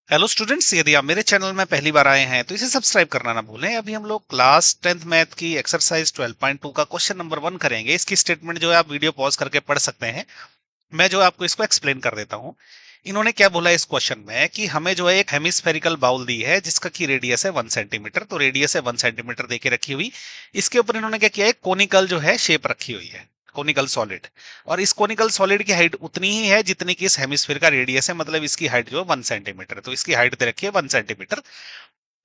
Hello students, यदि आप मेरे चैनल में पहली बार आए हैं तो इसे सब्सक्राइब करना ना भूलें। अभी हम लोग क्लास 10th मैथ की एक्सरसाइज 12.2 का क्वेश्चन नंबर 1 करेंगे। इसकी स्टेटमेंट जो है आप वीडियो पॉज करके पढ़ सकते हैं। मैं जो आपको इसको एक्सप्लेन कर देता हूं। इन्होंने क्या बोला इस क्वेश्चन में कि हमें जो है एक हेमिस्फेरिकल बाउल दी है जिसका की रेडियस है 1 सेंटीमीटर। तो रेडियस है 1 सेंटीमीटर देके रखी हुई। इसके ऊपर इन्होंने क्या किया है, कोनिकल जो है शेप रखी हुई है, कोनिकल सॉलिड। और इस कोनिकल सॉलिड की हाइट उतनी ही है जितनी कि इस हेमिस्फीयर का रेडियस है, मतलब इसकी हाइट जो है 1 सेंटीमीटर। तो इसकी हाइट दे रखी है 1 सेंटीमीटर।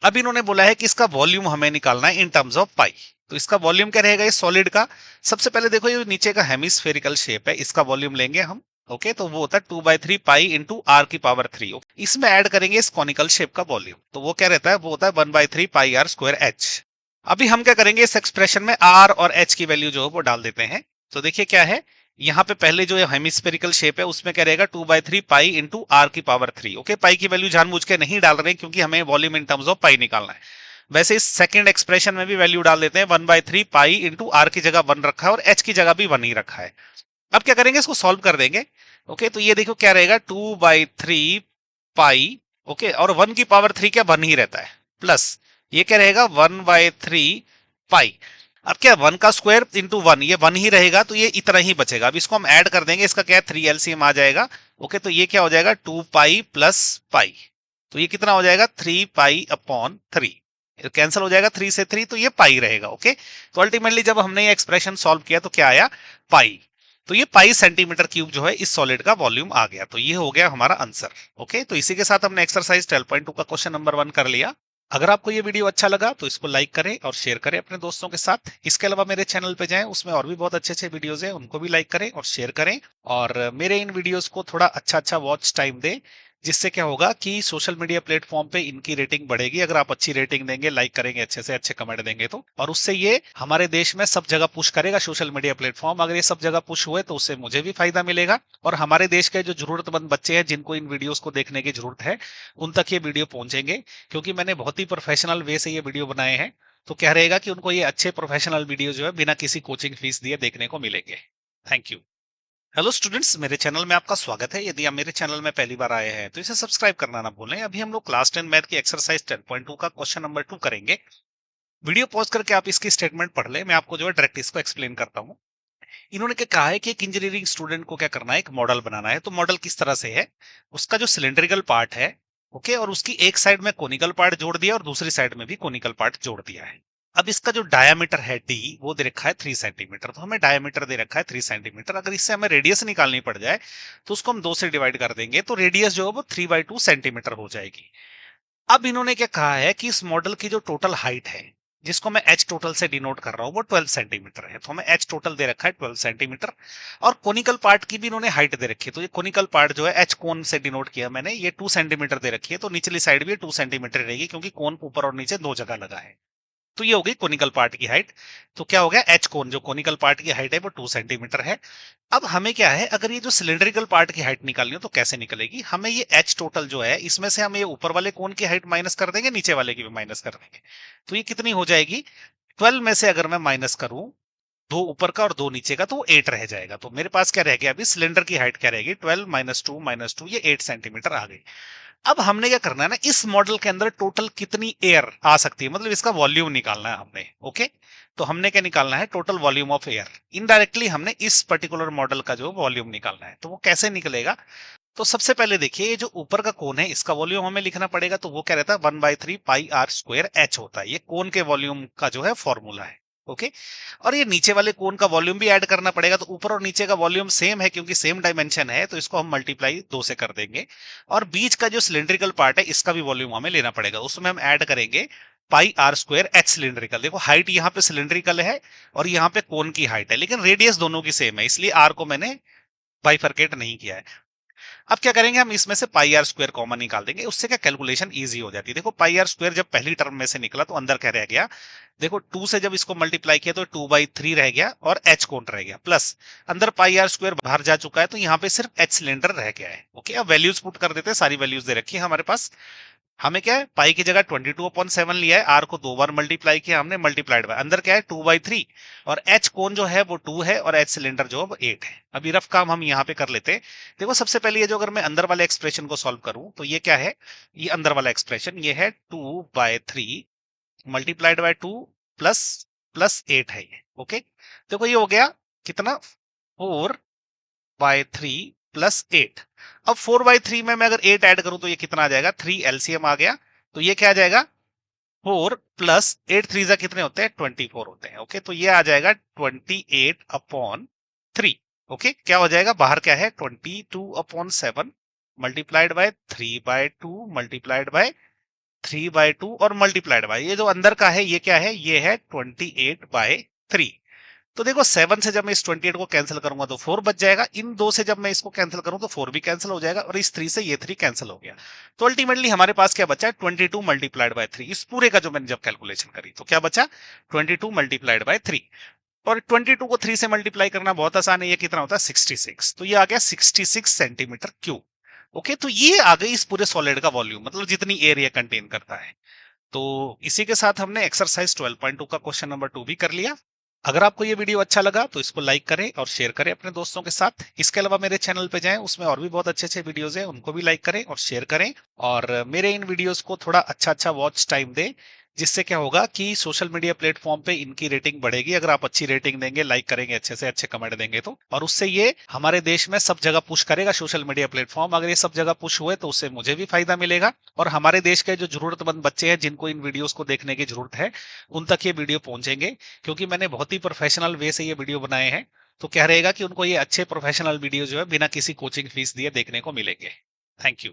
अब इन्होंने बोला है कि इसका वॉल्यूम हमें निकालना है इन टर्म्स ऑफ पाई। तो इसका वॉल्यूम क्या रहेगा इस सॉलिड का। सबसे पहले देखो, ये नीचे का हेमिस्फेरिकल शेप है, इसका वॉल्यूम लेंगे हम। ओके, तो वो होता है 2/3 पाई इंटू आर की पावर 3। इसमें ऐड करेंगे इस कॉनिकल शेप का वॉल्यूम, तो वो क्या रहता है, वो होता है 1/3 पाई आर स्क्वायर एच। अभी हम क्या करेंगे, इस एक्सप्रेशन में आर और एच की वैल्यू जो है वो डाल देते हैं। तो देखिए क्या है, यहाँ पे पहले जो हेमिस्फेरिकल शेप है उसमें क्या रहेगा, 2/3 पाई इंटू आर की पावर 3। ओके, पाई की वैल्यू जानबूझ के नहीं डाल रहे क्योंकि हमें वॉल्यूम इन टर्म्स ऑफ पाई निकालना है। वैसे इस सेकंड एक्सप्रेशन में भी वैल्यू डाल देते हैं, 1/3 पाई इंटू आर की जगह 1 रखा है और एच की जगह भी 1 ही रखा है। अब क्या करेंगे, इसको सॉल्व कर देंगे। ओके, तो ये देखो क्या रहेगा, 2/3 पाई। ओके, और 1 की पावर 3 क्या 1 ही रहता है, प्लस ये क्या रहेगा 1/3 पाई। अब क्या 1 का स्क्वायर इंटू 1, ये 1 ही रहेगा तो ये इतना ही बचेगा। अब इसको हम ऐड कर देंगे, इसका क्या है 3 एलसीएम आ जाएगा। ओके, तो ये क्या हो जाएगा 2 पाई प्लस पाई। तो ये कितना हो जाएगा 3 पाई अपॉन 3। कैंसिल हो जाएगा 3 से 3, तो ये पाई रहेगा। ओके, तो अल्टीमेटली जब हमने ये एक्सप्रेशन सॉल्व किया तो क्या आया, पाई। तो ये पाई सेंटीमीटर क्यूब जो है इस सॉलिड का वॉल्यूम आ गया। तो ये हो गया हमारा आंसर। ओके, तो इसी के साथ हमने एक्सरसाइज 12.2 का क्वेश्चन नंबर 1 कर लिया। अगर आपको ये वीडियो अच्छा लगा तो इसको लाइक करें और शेयर करें अपने दोस्तों के साथ। इसके अलावा मेरे चैनल पे जाएं, उसमें और भी बहुत अच्छे अच्छे वीडियोस हैं, उनको भी लाइक करें और शेयर करें। और मेरे इन वीडियोस को थोड़ा अच्छा अच्छा वॉच टाइम दें, जिससे क्या होगा कि सोशल मीडिया प्लेटफॉर्म पे इनकी रेटिंग बढ़ेगी। अगर आप अच्छी रेटिंग देंगे, लाइक करेंगे, अच्छे से अच्छे कमेंट देंगे तो, और उससे ये हमारे देश में सब जगह पुश करेगा सोशल मीडिया प्लेटफॉर्म। अगर ये सब जगह पुश हुए तो उससे मुझे भी फायदा मिलेगा और हमारे देश के जो जरूरतमंद बच्चे हैं जिनको इन वीडियोस को देखने की जरूरत है, उन तक ये वीडियो पहुंचेंगे। क्योंकि मैंने बहुत ही प्रोफेशनल वे से ये वीडियो बनाए हैं, तो क्या रहेगा कि उनको ये अच्छे प्रोफेशनल वीडियो जो है बिना किसी कोचिंग फीस दिए देखने को मिलेंगे। Thank you. हेलो स्टूडेंट्स, मेरे चैनल में आपका स्वागत है। यदि आप मेरे चैनल में पहली बार आए हैं तो इसे सब्सक्राइब करना ना भूलें। अभी हम लोग क्लास 10 मैथ की एक्सरसाइज 10.2 का क्वेश्चन नंबर 2 करेंगे। वीडियो पॉज करके आप इसकी स्टेटमेंट पढ़ ले, मैं आपको जो है डायरेक्ट इसको एक्सप्लेन करता हूँ। इन्होंने क्या कहा है कि एक इंजीनियरिंग स्टूडेंट को क्या करना है, एक मॉडल बनाना है। तो मॉडल किस तरह से है, उसका जो सिलेंड्रिकल पार्ट है, ओके, और उसकी एक साइड में कोनिकल पार्ट जोड़ दिया और दूसरी साइड में भी कोनिकल पार्ट जोड़ दिया है। अब इसका जो डायामीटर है डी, वो दे रखा है 3 सेंटीमीटर। तो हमें डायामीटर दे रखा है 3 सेंटीमीटर। अगर इससे हमें रेडियस निकालनी पड़ जाए तो उसको हम 2 से डिवाइड कर देंगे, तो रेडियस जो है वो 3/2 सेंटीमीटर हो जाएगी। अब इन्होंने क्या कहा है कि इस मॉडल की जो टोटल हाइट है, जिसको मैं एच टोटल से डिनोट कर रहा हूं, वो 12 सेंटीमीटर है। तो हमें एच टोटल दे रखा है 12 सेंटीमीटर। और कोनिकल पार्ट की भी इन्होंने हाइट दे रखी है। तो ये कोनिकल पार्ट जो है एच कोन से डिनोट किया मैंने, ये 2 सेंटीमीटर दे रखी है। तो निचली साइड भी 2 सेंटीमीटर रहेगी क्योंकि कोन ऊपर और नीचे दो जगह लगा है। तो ये हो गई कोनिकल पार्ट की हाइट। तो क्या हो गया, एच कोन जो कोनिकल पार्ट की हाइट है वो 2 सेंटीमीटर है। अब हमें क्या है, अगर ये जो सिलेंड्रिकल पार्ट की हाइट निकालनी हो तो कैसे निकलेगी, हमें ये एच टोटल जो है इसमें से हम ये ऊपर वाले कोन की हाइट माइनस कर देंगे, नीचे वाले की भी माइनस कर देंगे। तो ये कितनी हो जाएगी, 12 में से अगर मैं माइनस करूं, दो ऊपर का और दो नीचे का, तो 8 रह जाएगा। तो मेरे पास क्या रह गया, अभी सिलेंडर की हाइट क्या रहेगी, 12 माइनस टू ये 8 सेंटीमीटर आ गई। अब हमने क्या करना है ना, इस मॉडल के अंदर टोटल कितनी एयर आ सकती है, मतलब इसका वॉल्यूम निकालना है हमने। ओके, तो हमने क्या निकालना है, total volume of air. Indirectly हमने इस पर्टिकुलर मॉडल का जो वॉल्यूम निकालना है। तो वो कैसे निकलेगा, तो सबसे पहले देखिए, ये जो ऊपर का कोन है इसका वॉल्यूम हमें लिखना पड़ेगा। तो वो क्या रहता है, 1/3 पाई आर स्क्वायर एच होता है। ये कोन के वॉल्यूम का जो है फॉर्मूला है। ओके, और ये नीचे वाले कोन का वॉल्यूम भी ऐड करना पड़ेगा। तो ऊपर और नीचे का वॉल्यूम सेम है क्योंकि सेम डायमेंशन है, तो इसको हम मल्टीप्लाई 2 से कर देंगे। और बीच का जो सिलेंड्रिकल पार्ट है इसका भी वॉल्यूम हमें लेना पड़ेगा, उसमें हम ऐड करेंगे पाई आर स्क्वायर एच सिलेंड्रिकल। देखो हाइट यहाँ पे सिलेंड्रिकल है और यहाँ पे कोन की हाइट है, लेकिन रेडियस दोनों की सेम है, इसलिए आर को मैंने बाइफरकेट नहीं किया है। अब क्या करेंगे, हम इसमें से पाई आर स्क्वायर कॉमन निकाल देंगे, उससे क्या कैलकुलेशन इजी हो जाती है। देखो पाई आर स्क्वायर जब पहली टर्म में से निकला तो अंदर क्या रह गया, देखो 2 से जब इसको मल्टीप्लाई किया तो 2/3 रह गया और एच कोण रह गया, प्लस अंदर पाई आर स्क्वायर बाहर जा चुका है तो यहाँ पे सिर्फ एच सिलेंडर रह गया है। ओके, अब वैल्यूज पुट कर देते हैं, सारी वैल्यूज दे रखी है हमारे पास। हमें क्या है, पाई की जगह 22/7 लिया है, आर को 2 बार मल्टीप्लाई किया हमने, मल्टीप्लाइड बाय अंदर क्या है 2/3, और एच कोण जो है वो 2 है, और एच सिलेंडर जो है वो 8 है। अभी रफ काम हम यहाँ पे कर लेते हैं। देखो सबसे पहले ये जो अगर मैं अंदर वाले एक्सप्रेशन को सॉल्व करूं तो ये क्या है, ये अंदर वाला एक्सप्रेशन ये है 2/3 मल्टीप्लाइड बाय 2 प्लस प्लस 8 है ये। ओके, देखो ये हो गया कितना, 4/3 प्लस 8। अब 4/3 में मैं अगर 8 ऐड करूं तो ये कितना आ जाएगा, 3 एलसीएम आ गया, तो ये क्या आ जाएगा, 4 प्लस 8 थ्री जा कितने होते हैं, 24 होते हैं। ओके, तो ये आ जाएगा 28/3। ओके, क्या हो जाएगा, बाहर क्या है 22/7 मल्टीप्लाइड बाय 3/2 मल्टीप्लाइड बाय 3/2 और मल्टीप्लाइड बाय ये जो अंदर का है ये क्या है, ये है 28/3। तो देखो 7 से जब मैं इस 28 को कैंसिल करूंगा तो 4 बच जाएगा, इन 2 से जब मैं इसको कैंसिल करूं तो 4 भी कैंसिल हो जाएगा, और इस 3 से ये 3 कैंसिल हो गया। तो अल्टीमेटली हमारे पास क्या बचा, 22 मल्टीप्लाइड बाय 3। इस पूरे का जो मैंने जब कैलकुलेशन करी तो क्या बचा, 22 मल्टीप्लाइड बाय 3। और 22 को 3 से मल्टीप्लाई करना बहुत आसान है, ये कितना होता है 66, तो ये आ गया 66 सेंटीमीटर क्यूब। ओके, तो ये आ गई इस पूरे सॉलिड का वॉल्यूम, मतलब जितनी एरिया कंटेन करता है। तो इसी के साथ हमने एक्सरसाइज 12.2 का क्वेश्चन नंबर 2 भी कर लिया। अगर आपको ये वीडियो अच्छा लगा तो इसको लाइक करें और शेयर करें अपने दोस्तों के साथ। इसके अलावा मेरे चैनल पे जाएं, उसमें और भी बहुत अच्छे अच्छे वीडियोस हैं, उनको भी लाइक करें और शेयर करें। और मेरे इन वीडियोस को थोड़ा अच्छा अच्छा वॉच टाइम दें, जिससे क्या होगा कि सोशल मीडिया प्लेटफॉर्म पे इनकी रेटिंग बढ़ेगी। अगर आप अच्छी रेटिंग देंगे, लाइक करेंगे, अच्छे से अच्छे कमेंट देंगे तो, और उससे ये हमारे देश में सब जगह पुश करेगा सोशल मीडिया प्लेटफॉर्म। अगर ये सब जगह पुश हुए तो उससे मुझे भी फायदा मिलेगा, और हमारे देश के जो जरूरतमंद बच्चे हैं जिनको इन वीडियोस को देखने की जरूरत है, उन तक ये वीडियो पहुंचेंगे। क्योंकि मैंने बहुत ही प्रोफेशनल वे से ये वीडियो बनाए हैं, तो क्या रहेगा कि उनको ये अच्छे प्रोफेशनल वीडियो जो है बिना किसी कोचिंग फीस दिए देखने को मिलेंगे। Thank you.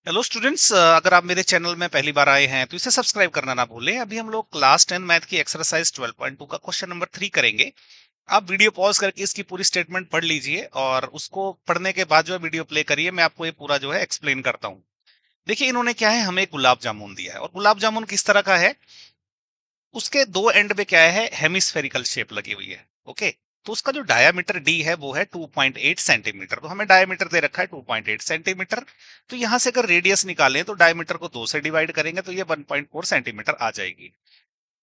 हेलो स्टूडेंट्स, अगर आप मेरे चैनल में पहली बार आए हैं तो इसे सब्सक्राइब करना ना भूलें। अभी हम लोग क्लास 10 मैथ की एक्सरसाइज 12.2 का क्वेश्चन नंबर 3 करेंगे। आप वीडियो पॉज करके इसकी पूरी स्टेटमेंट पढ़ लीजिए, और उसको पढ़ने के बाद जो है वीडियो प्ले करिए, मैं आपको ये पूरा जो है एक्सप्लेन करता हूँ। देखिए इन्होंने क्या है, हमें गुलाब जामुन दिया है, और गुलाब जामुन किस तरह का है, उसके दो एंड पे क्या है, हेमिस्फेरिकल शेप लगी हुई है। ओके, तो उसका जो डायामीटर डी है वो है 2.8 सेंटीमीटर। तो हमें डायामीटर दे रखा है 2.8 सेंटीमीटर। तो यहां से अगर रेडियस निकालें तो डायमीटर को 2 से डिवाइड करेंगे तो ये 1.4 सेंटीमीटर आ जाएगी।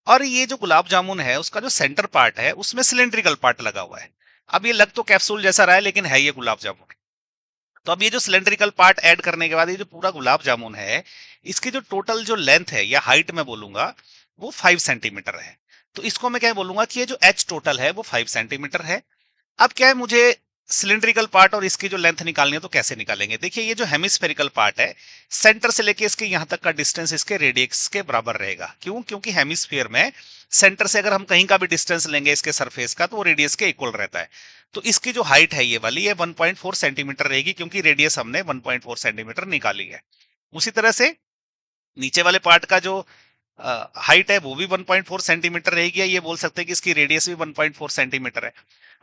और ये जो गुलाब जामुन है उसका जो सेंटर पार्ट है उसमें सिलेंड्रिकल पार्ट लगा हुआ है। अब ये लग तो कैप्सूल जैसा रहा है, लेकिन है ये गुलाब जामुन। तो अब ये जो सिलेंड्रिकल पार्ट ऐड करने के बाद ये जो पूरा गुलाब जामुन है, इसकी जो टोटल जो लेंथ है या हाइट में बोलूंगा वो 5 सेंटीमीटर है। तो इसको मैं क्या बोलूंगा कि ये जो एच टोटल है वो 5 सेंटीमीटर है। अब क्या है, मुझे सिलिंड्रिकल पार्ट और इसकी जो लेंथ निकालनी है तो कैसे निकालेंगे। देखिए ये जो हेमिस्फेरिकल पार्ट है, सेंटर से लेके इसके यहां तक का डिस्टेंस इसके रेडियस के बराबर रहेगा। क्यों, क्योंकि हेमिस्फीयर में सेंटर से अगर हम कहीं का भी डिस्टेंस लेंगे इसके सरफेस का तो वो रेडियस के इक्वल रहता है। तो इसकी जो हाइट है ये वाली, ये 1.4 सेंटीमीटर रहेगी, क्योंकि रेडियस हमने 1.4 सेंटीमीटर निकाली है। उसी तरह से नीचे वाले पार्ट का जो हाइट है वो भी 1.4 सेंटीमीटर रहेगी, या ये बोल सकते हैं कि इसकी रेडियस भी 1.4 सेंटीमीटर है।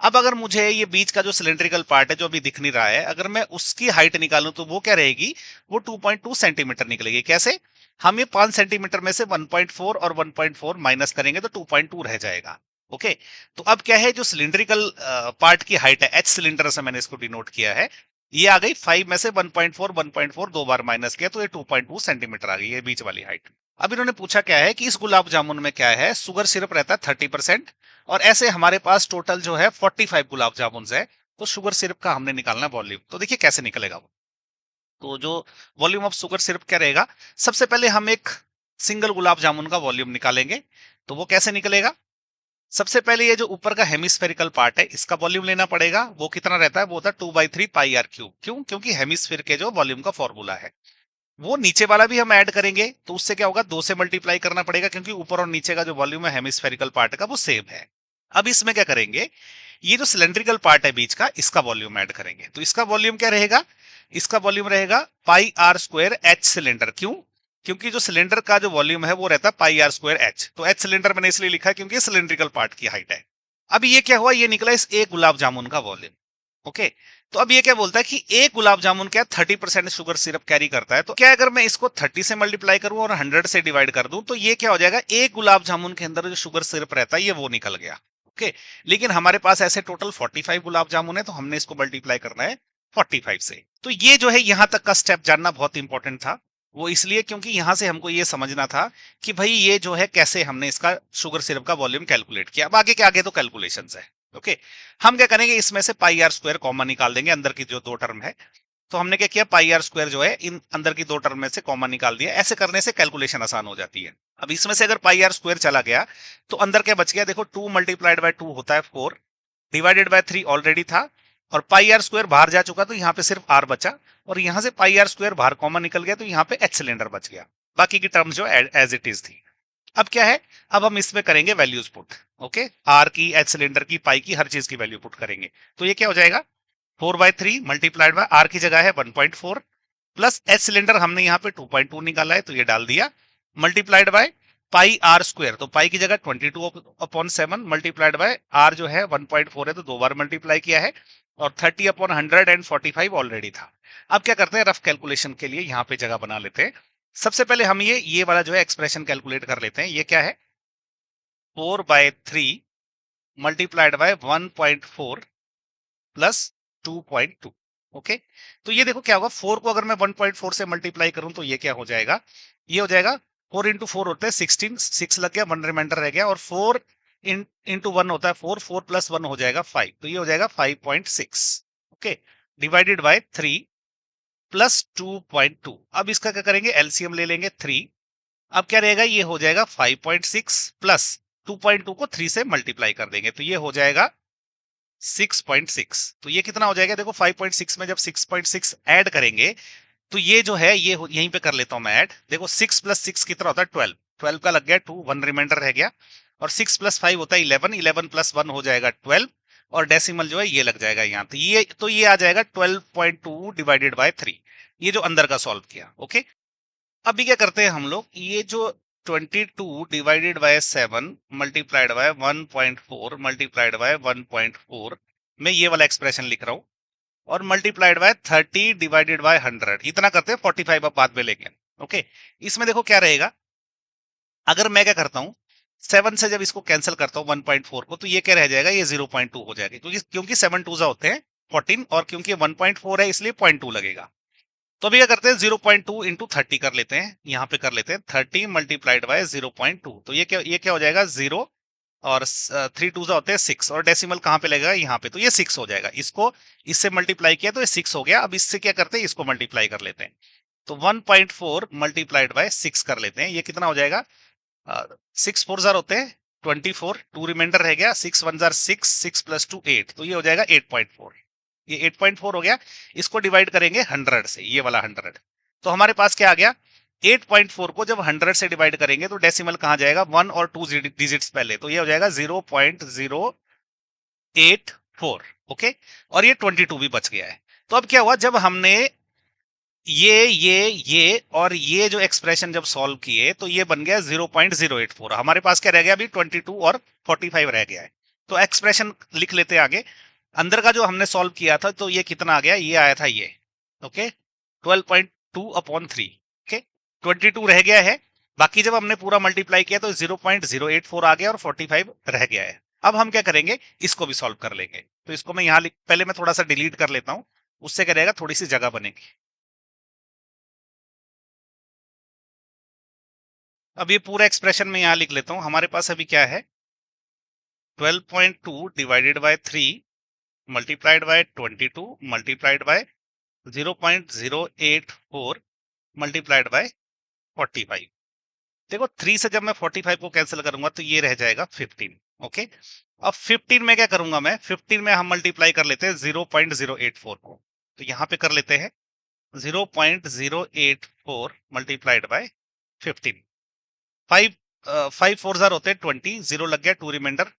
अब अगर मुझे ये बीच का जो सिलेंड्रिकल पार्ट है जो अभी दिख नहीं रहा है, अगर मैं उसकी हाइट निकालूं तो वो क्या रहेगी, वो 2.2 सेंटीमीटर निकलेगी। कैसे, हम ये 5 सेंटीमीटर में से 1.4 और 1.4 माइनस करेंगे तो 2.2 रह जाएगा। ओके, तो अब क्या है, जो सिलेंड्रिकल पार्ट की हाइट है, एच सिलेंडर से मैंने इसको डिनोट किया है, ये आ गई 5 में से 1.4 1.4 दो बार माइनस किया तो ये 2.2 सेंटीमीटर आ गई, ये बीच वाली हाइट। अब इन्होंने पूछा क्या है कि इस गुलाब जामुन में क्या है, शुगर सिरप रहता है 30%, और ऐसे हमारे पास टोटल जो है 45 गुलाब जामुन है। तो शुगर सिरप का हमने निकालना वॉल्यूम, तो देखिए कैसे निकलेगा वो। तो जो वॉल्यूम ऑफ शुगर सिरप क्या रहेगा, सबसे पहले हम एक सिंगल गुलाब जामुन का वॉल्यूम निकालेंगे। तो वो कैसे निकलेगा, सबसे पहले ये जो ऊपर का हेमिस्फेरिकल पार्ट है इसका वॉल्यूम लेना पड़ेगा। वो कितना रहता है, वो होता है 2/3 पाई आर क्यूब। क्यों, क्योंकि हेमिस्फीयर के जो वॉल्यूम का फॉर्मूला है। वो नीचे वाला भी हम ऐड करेंगे तो उससे क्या होगा, 2 से मल्टीप्लाई करना पड़ेगा, क्योंकि ऊपर और नीचे का जो वॉल्यूम है हेमिस्फेरिकल पार्ट का वो सेम है। अब इसमें क्या करेंगे, ये जो सिलेंड्रिकल पार्ट है बीच का, इसका वॉल्यूम ऐड करेंगे। तो इसका वॉल्यूम क्या रहेगा, इसका वॉल्यूम रहेगा पाई आर स्क्वायर एच सिलेंडर। क्यों, क्योंकि जो सिलेंडर का जो वॉल्यूम है वो रहता है पाई आर स्क्वायर एच। तो एच सिलेंडर मैंने इसलिए लिखा है क्योंकि ये सिलेंड्रिकल पार्ट की हाइट है। अब ये क्या हुआ, ये निकला इस एक गुलाब जामुन का वॉल्यूम। ओके, तो अब ये क्या बोलता है कि एक गुलाब जामुन क्या 30% शुगर सिरप कैरी करता है। तो क्या अगर मैं इसको 30 से मल्टीप्लाई करूं और 100 से डिवाइड कर दूं तो ये क्या हो जाएगा, एक गुलाब जामुन के अंदर जो शुगर सिरप रहता है ये वो निकल गया। ओके, लेकिन हमारे पास ऐसे टोटल 45 गुलाब जामुन है, तो हमने इसको मल्टीप्लाई करना है 45 से। तो ये जो है यहां तक का स्टेप जानना बहुत इंपॉर्टेंट था। वो इसलिए क्योंकि यहां से हमको ये समझना था कि भाई ये जो है कैसे हमने इसका शुगर सिरप का वॉल्यूम कैलकुलेट किया। अब आगे के आगे तो कैलकुलेशंस है। ओके, हम क्या करेंगे, इसमें से पाई आर स्क्वायर कॉमन निकाल देंगे, अंदर की जो दो टर्म है। तो हमने क्या किया, पाई आर स्क्वायर जो है इन अंदर की दो टर्म में से कॉमन निकाल दिया। ऐसे करने से कैलकुलेशन आसान हो जाती है। अब इसमें से अगर पाई आर स्क्वायर चला गया तो अंदर क्या बच गया, देखो 2 मल्टीप्लाइड बाय 2 होता है 4, डिवाइडेड बाय 3 ऑलरेडी था, और पाई आर स्क्वायर बाहर जा चुका तो यहाँ पे सिर्फ आर बचा, और यहां से पाई आर स्क्वायर बाहर कॉमन निकल गया तो यहाँ पे एच सिलेंडर बच गया। बाकी की टर्म्स जो एज इट इज थी। अब क्या है, अब हम इसमें करेंगे वैल्यूज पुट। ओके, आर की, एच सिलेंडर की, पाई की, हर चीज की वैल्यू पुट करेंगे। तो ये क्या हो जाएगा, 4/3 मल्टीप्लाइड बाय आर की जगह है 1.4, प्लस एच सिलेंडर हमने यहाँ पे 2.2 निकाला है तो ये डाल दिया, multiplied by pi r square, तो पाई की जगह 22/7 मल्टीप्लाइड बाय आर जो है 1.4 है तो दो बार मल्टीप्लाई किया है, और 30/145 ऑलरेडी था। अब क्या करते हैं, रफ कैलकुलेशन के लिए यहाँ पे जगह बना लेते हैं। सबसे पहले हम ये वाला जो है एक्सप्रेशन कैलकुलेट कर लेते हैं। ये क्या है, 4/3 मल्टीप्लाइड बाय 1.4 प्लस 2.2। ओके, तो ये देखो क्या होगा, 4 को अगर मैं 1.4 से मल्टीप्लाई करूं तो ये क्या हो जाएगा, ये हो जाएगा 4 into 4 होते हैं 16, 6 लग गया, 1 रिमाइंडर रह गया, और 4 into 1 होता है 4, 4 + 1 हो जाएगा 5, तो ये हो जाएगा 5.6। Okay, divided by 3 plus 2.2। अब इसका क्या करेंगे, एलसीएम ले लेंगे 3। अब क्या रहेगा, ये हो जाएगा 5.6 प्लस 2.2 को 3 से मल्टीप्लाई कर देंगे तो ये हो जाएगा 6.6। तो ये कितना हो जाएगा, देखो 5.6 में जब 6.6 ऐड करेंगे तो ये जो है ये यहीं पे कर लेता हूं मैं ऐड। देखो 6 + 6 कितना होता है 12, 12 का लग गया 2, 1 रिमाइंडर रह गया, और 6 + 5 होता है 11, 11 + 1 हो जाएगा 12, और डेसिमल जो है ये लग जाएगा यहाँ, तो ये आ जाएगा 12.2 डिवाइडेड बाय 3, ये जो अंदर का सॉल्व किया। ओके, अभी क्या करते हैं हम लोग, ये जो 22 divided by 7 multiplied by 1.4 multiplied by 1.4, मैं ये वाला एक्सप्रेशन लिख रहा हूं, और मल्टीप्लाइड बाय 30 डिवाइडेड बाय 100, इतना करते हैं 45 अब बाद में लेंगे। ओके, इसमें देखो क्या रहेगा, अगर मैं क्या करता हूं, 7 से जब इसको कैंसिल करता हूं 1.4 को, तो ये क्या रह जाएगा, ये 0.2 हो जाएगा, क्योंकि क्योंकि 7 2 होते हैं 14, और क्योंकि 1.4 है इसलिए 0.2 लगेगा। तो अभी क्या करते हैं, 0.2 इंटू 30 कर लेते हैं, यहाँ पे कर लेते हैं 30 मल्टीप्लाइड बाय 0.2, तो ये क्या हो जाएगा 0, और 3 2 होते हैं 6, और डेसिमल कहाँ पे लगेगा, यहाँ पे, तो ये 6 हो जाएगा। इसको इससे मल्टीप्लाई किया तो ये 6 हो गया। अब इससे क्या करते हैं, इसको मल्टीप्लाई कर लेते हैं, तो 1.4 मल्टीप्लाइड बाय 6 कर लेते हैं, ये कितना हो जाएगा, 6 4 होते हैं 24, 2 रिमाइंडर रह गया, 6 1 6, 6 + 2 8, तो ये हो जाएगा 8.4, ये 8.4 हो गया। इसको डिवाइड करेंगे 100 से, ये वाला 100, तो हमारे पास क्या आ गया, 8.4 को जब 100 से डिवाइड करेंगे तो डेसिमल कहाँ जाएगा, 1 और 2 डिजिट्स पहले, तो ये हो जाएगा 0.084। ओके, और ये 22 भी बच गया है। तो अब क्या हुआ, जब हमने ये और ये जो एक्सप्रेशन जब सॉल्व किए तो ये बन गया 0.084, हमारे पास क्या रह गया अभी, 22 और 45 रह गया है। तो एक्सप्रेशन लिख लेते हैं आगे। अंदर का जो हमने सॉल्व किया था तो ये कितना आ गया, ये आया था ये, ओके, 12.2/3। ओके, 22 रह गया है, बाकी जब हमने पूरा मल्टीप्लाई किया तो 0.084 आ गया और 45 रह गया है। अब हम क्या करेंगे, इसको भी सॉल्व कर लेंगे। तो इसको मैं यहाँ पहले मैं थोड़ा सा डिलीट कर लेता हूँ, उससे क्या रहेगा, थोड़ी सी जगह बनेगी। अब ये पूरा एक्सप्रेशन में यहां लिख लेता हूं। हमारे पास अभी क्या है, 12.2 divided by 3 multiplied by 22 multiplied by 0.084 multiplied by 45। देखो 3 से जब मैं 45 को कैंसिल करूंगा तो ये रह जाएगा 15। ओके, अब 15 में क्या करूंगा मैं, 15 में हम मल्टीप्लाई कर लेते हैं 0.084 को, तो यहां पे कर लेते हैं 0.084 मल्टीप्लाइड बाय 15। 5 5 4 होते हैं 20, 0 लग गया, 2 रिमाइंडर,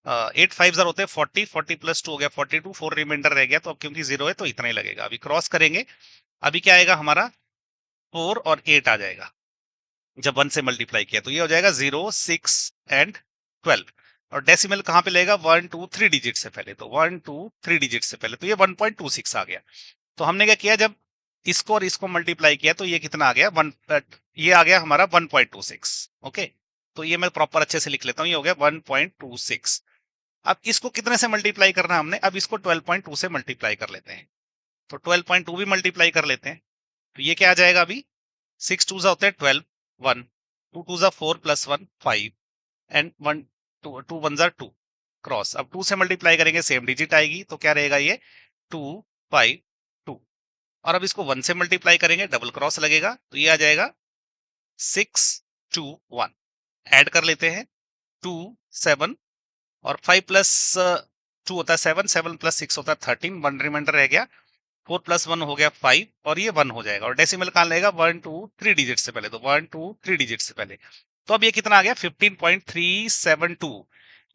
8 5 होते हैं 40, 40 + 2 हो गया 42, 4 रिमाइंडर रह गया, तो अब क्योंकि 0 है तो इतना ही लगेगा। अभी क्रॉस करेंगे, अभी क्या आएगा हमारा, 4 और 8 आ जाएगा, जब 1 से मल्टीप्लाई किया तो ये हो जाएगा 0 6 एंड 12, और डेसिमल कहाँ पे लगेगा, 1 2 3 डिजिट से पहले, तो 1 2 3 डिजिट से पहले, तो ये 1.26 आ गया। तो हमने क्या किया, जब इसको और इसको मल्टीप्लाई किया तो ये कितना आ गया, ये आ गया हमारा 1.26। ओके, तो ये मैं प्रॉपर अच्छे से लिख लेता हूँ, ये हो गया 1.26। अब इसको कितने से मल्टीप्लाई करना है हमने, अब इसको 12.2 से मल्टीप्लाई कर लेते हैं, तो 12.2 भी मल्टीप्लाई कर लेते हैं, तो ये क्या आ जाएगा अभी, 6 टू होते हैं 12, 1, 2 टू 4 प्लस 1 5 एंड 1 2 2 1 2 क्रॉस। अब 2 से मल्टीप्लाई करेंगे सेम डिजिट आएगी, तो क्या रहेगा ये 2 5 2। और अब इसको 1 से मल्टीप्लाई करेंगे, डबल क्रॉस लगेगा, तो ये आ जाएगा 6 2 1। ऐड कर लेते हैं 2 7 और 5 प्लस 2 होता है 7, 7 प्लस 6 होता है 13, 1 रिमाइंडर रह गया, 4 प्लस 1 हो गया 5 और ये 1 हो जाएगा। और डेसिमल कहां लगेगा 1 2 3 डिजिट से पहले, तो 1 2 3 डिजिट से पहले। तो अब ये कितना आ गया 15.372।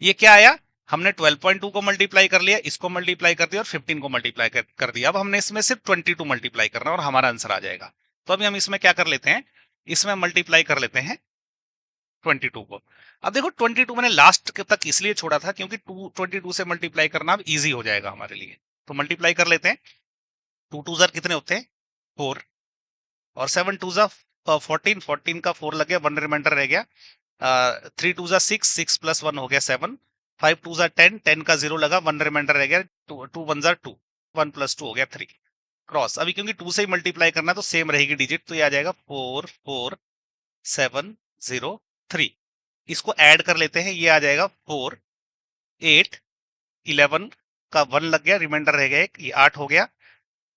ये क्या आया, हमने 12.2 को मल्टीप्लाई कर लिया, इसको मल्टीप्लाई कर दिया और 15 को मल्टीप्लाई कर दिया। अब हमने इसमें सिर्फ 22 मल्टीप्लाई करना और हमारा आंसर आ जाएगा। तो अभी हम इसमें क्या कर लेते हैं, इसमें मल्टीप्लाई कर लेते हैं 22 को। अब देखो 22 मैंने लास्ट तक इसलिए छोड़ा था क्योंकि 22 से मल्टीप्लाई करना अब इजी हो जाएगा हमारे लिए। तो मल्टीप्लाई कर लेते हैं, 2 टू जार कितने होते हैं 4 और 7 टू जार 14, 14 का 4 लग गया, 1 रिमाइंडर रह गया, 3 टू जार 6, 6 प्लस 1 हो गया 7, 5 टू जार 10, 10 का 0 लगा, 1 रिमाइंडर रह गया, 2 1 जार 2, 1 प्लस 2 हो गया 3 क्रॉस। अभी क्योंकि 2 से ही मल्टीप्लाई करना है तो सेम रहेगी डिजिट, तो ये आ जाएगा 4 4 7 0 3। इसको ऐड कर लेते हैं, ये आ जाएगा 4 8 11 का 1 लग गया, रिमाइंडर रह गया एक, ये 8 हो गया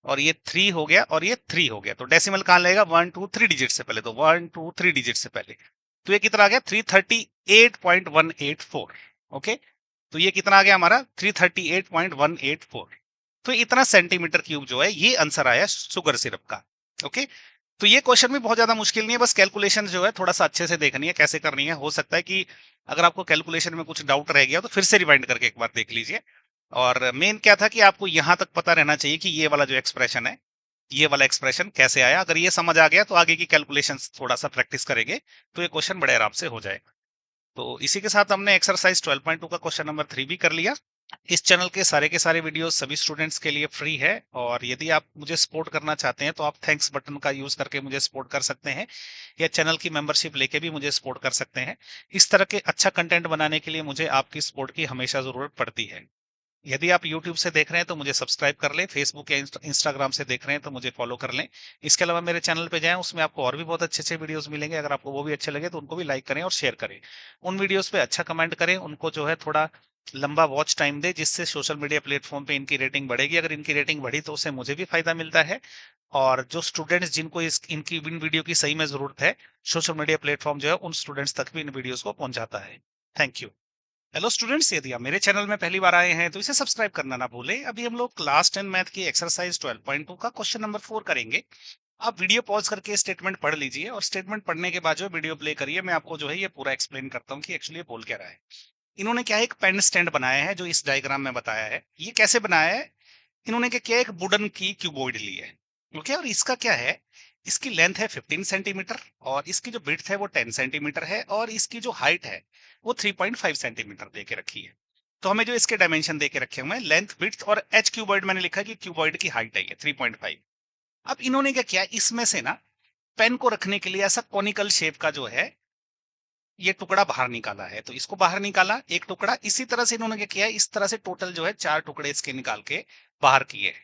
और ये 3 हो गया और ये 3 हो गया। तो डेसिमल कहां लगेगा 1 2 3 डिजिट से पहले, तो 1 2 3 डिजिट से पहले। तो ये कितना आ गया 338.184। ओके, तो ये कितना आ गया हमारा 338.184। तो इतना सेंटीमीटर क्यूब जो है ये आंसर आया शुगर सिरप का। ओके, तो ये क्वेश्चन भी बहुत ज्यादा मुश्किल नहीं है, बस कैलकुलेशन जो है थोड़ा सा अच्छे से देखनी है कैसे करनी है। हो सकता है कि अगर आपको कैलकुलेशन में कुछ डाउट रह गया तो फिर से रिवाइंड करके एक बार देख लीजिए। और मेन क्या था कि आपको यहां तक पता रहना चाहिए कि ये वाला जो एक्सप्रेशन है, ये वाला एक्सप्रेशन कैसे आया। अगर ये समझ आ गया तो आगे की कैलकुलेशन थोड़ा सा प्रैक्टिस करेंगे तो ये क्वेश्चन बड़े आराम से हो जाएगा। तो इसी के साथ हमने एक्सरसाइज 12.2 का क्वेश्चन नंबर 3 भी कर लिया। इस चैनल के सारे वीडियोस सभी स्टूडेंट्स के लिए फ्री है, और यदि आप मुझे सपोर्ट करना चाहते हैं तो आप थैंक्स बटन का यूज करके मुझे सपोर्ट कर सकते हैं, या चैनल की मेंबरशिप लेके भी मुझे सपोर्ट कर सकते हैं। इस तरह के अच्छा कंटेंट बनाने के लिए मुझे आपकी सपोर्ट की हमेशा जरूरत पड़ती है। यदि आप YouTube से देख रहे हैं तो मुझे सब्सक्राइब कर लें, फेसबुक या इंस्टाग्राम से देख रहे हैं तो मुझे फॉलो कर लें। इसके अलावा मेरे चैनल पे जाएं, उसमें आपको और भी बहुत अच्छे अच्छे वीडियोस मिलेंगे। अगर आपको वो भी अच्छे लगे तो उनको भी लाइक करें और शेयर करें। उन वीडियोस पे अच्छा कमेंट करें, उनको जो है थोड़ा लंबा वॉच टाइम दे, जिससे सोशल मीडिया प्लेटफॉर्म पे इनकी रेटिंग बढ़ेगी। अगर इनकी रेटिंग बढ़ी तो उससे मुझे भी फायदा मिलता है, और जो स्टूडेंट्स जिनको इनकी इन वीडियो की सही में जरूरत है, सोशल मीडिया प्लेटफॉर्म जो है उन स्टूडेंट्स तक भी इन वीडियोस को पहुंचाता है। Thank you. हेलो स्टूडेंट्स, यदि आप मेरे चैनल में पहली बार आए हैं तो इसे सब्सक्राइब करना ना भूलें। अभी हम लोग क्लास 10 मैथ की एक्सरसाइज 12.2 का क्वेश्चन नंबर 4 करेंगे। आप वीडियो पॉज करके स्टेटमेंट पढ़ लीजिए, और स्टेटमेंट पढ़ने के बाद जो वीडियो प्ले करिए, मैं आपको जो है ये पूरा एक्सप्लेन करता हूँ कि एक्चुअली ये बोल क्या रहा है। इन्होंने क्या है, एक पेन स्टैंड बनाया है जो इस डायग्राम में बताया है। ये कैसे बनाया है, इन्होंने क्या किया, एक वुडन की क्यूबॉइड ली है। ओके, और इसका क्या है, इसकी लेंथ है 15 सेंटीमीटर, और इसकी जो विड्थ है वो 10 सेंटीमीटर है, और इसकी जो हाइट है वो 3.5 सेंटीमीटर दे के रखी है। तो हमें जो इसके डायमेंशन दे के रखे हुए हैं, लेंथ विड्थ और एच क्यूबॉइड मैंने लिखा है कि क्यूबॉइड की हाइट है ये 3.5। अब इन्होंने क्या किया, इसमें से ना पेन को रखने के लिए ऐसा कॉनिकल शेप का जो है ये टुकड़ा बाहर निकाला है। तो इसको बाहर निकाला एक टुकड़ा, इसी तरह से इन्होंने क्या किया, इस तरह से टोटल जो है 4 टुकड़े इसके निकाल के बाहर किए।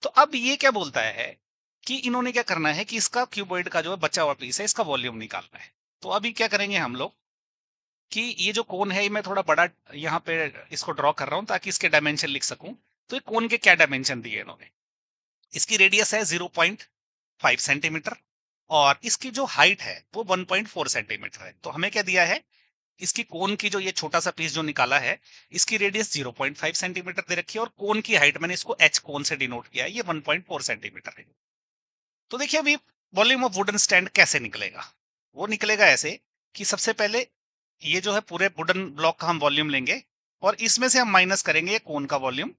तो अब ये क्या बोलता है कि इन्होंने क्या करना है कि इसका क्यूबॉइड का जो है बचा हुआ पीस है, इसका वॉल्यूम निकालना है। तो अभी क्या करेंगे हम लोग कि ये जो कोन है, ये मैं थोड़ा बड़ा यहाँ पे इसको ड्रॉ कर रहा हूं ताकि इसके डायमेंशन लिख सकूं। तो ये कोन के क्या डायमेंशन दिए इन्होंने, इसकी रेडियस है 0.5 सेंटीमीटर, और इसकी जो हाइट है वो 1.4 सेंटीमीटर है। तो हमें क्या दिया है, इसकी कोन की जो ये छोटा सा पीस जो निकाला है, इसकी रेडियस 0.5 सेंटीमीटर दे रखी है, और कोन की हाइट मैंने इसको एच कोन से डिनोट किया है, ये 1.4 सेंटीमीटर है। तो देखिए अभी वॉल्यूम ऑफ वुडन स्टैंड कैसे निकलेगा, वो निकलेगा ऐसे कि सबसे पहले ये जो है पूरे वुडन ब्लॉक का हम वॉल्यूम लेंगे, और इसमें से हम माइनस करेंगे ये कोन का वॉल्यूम।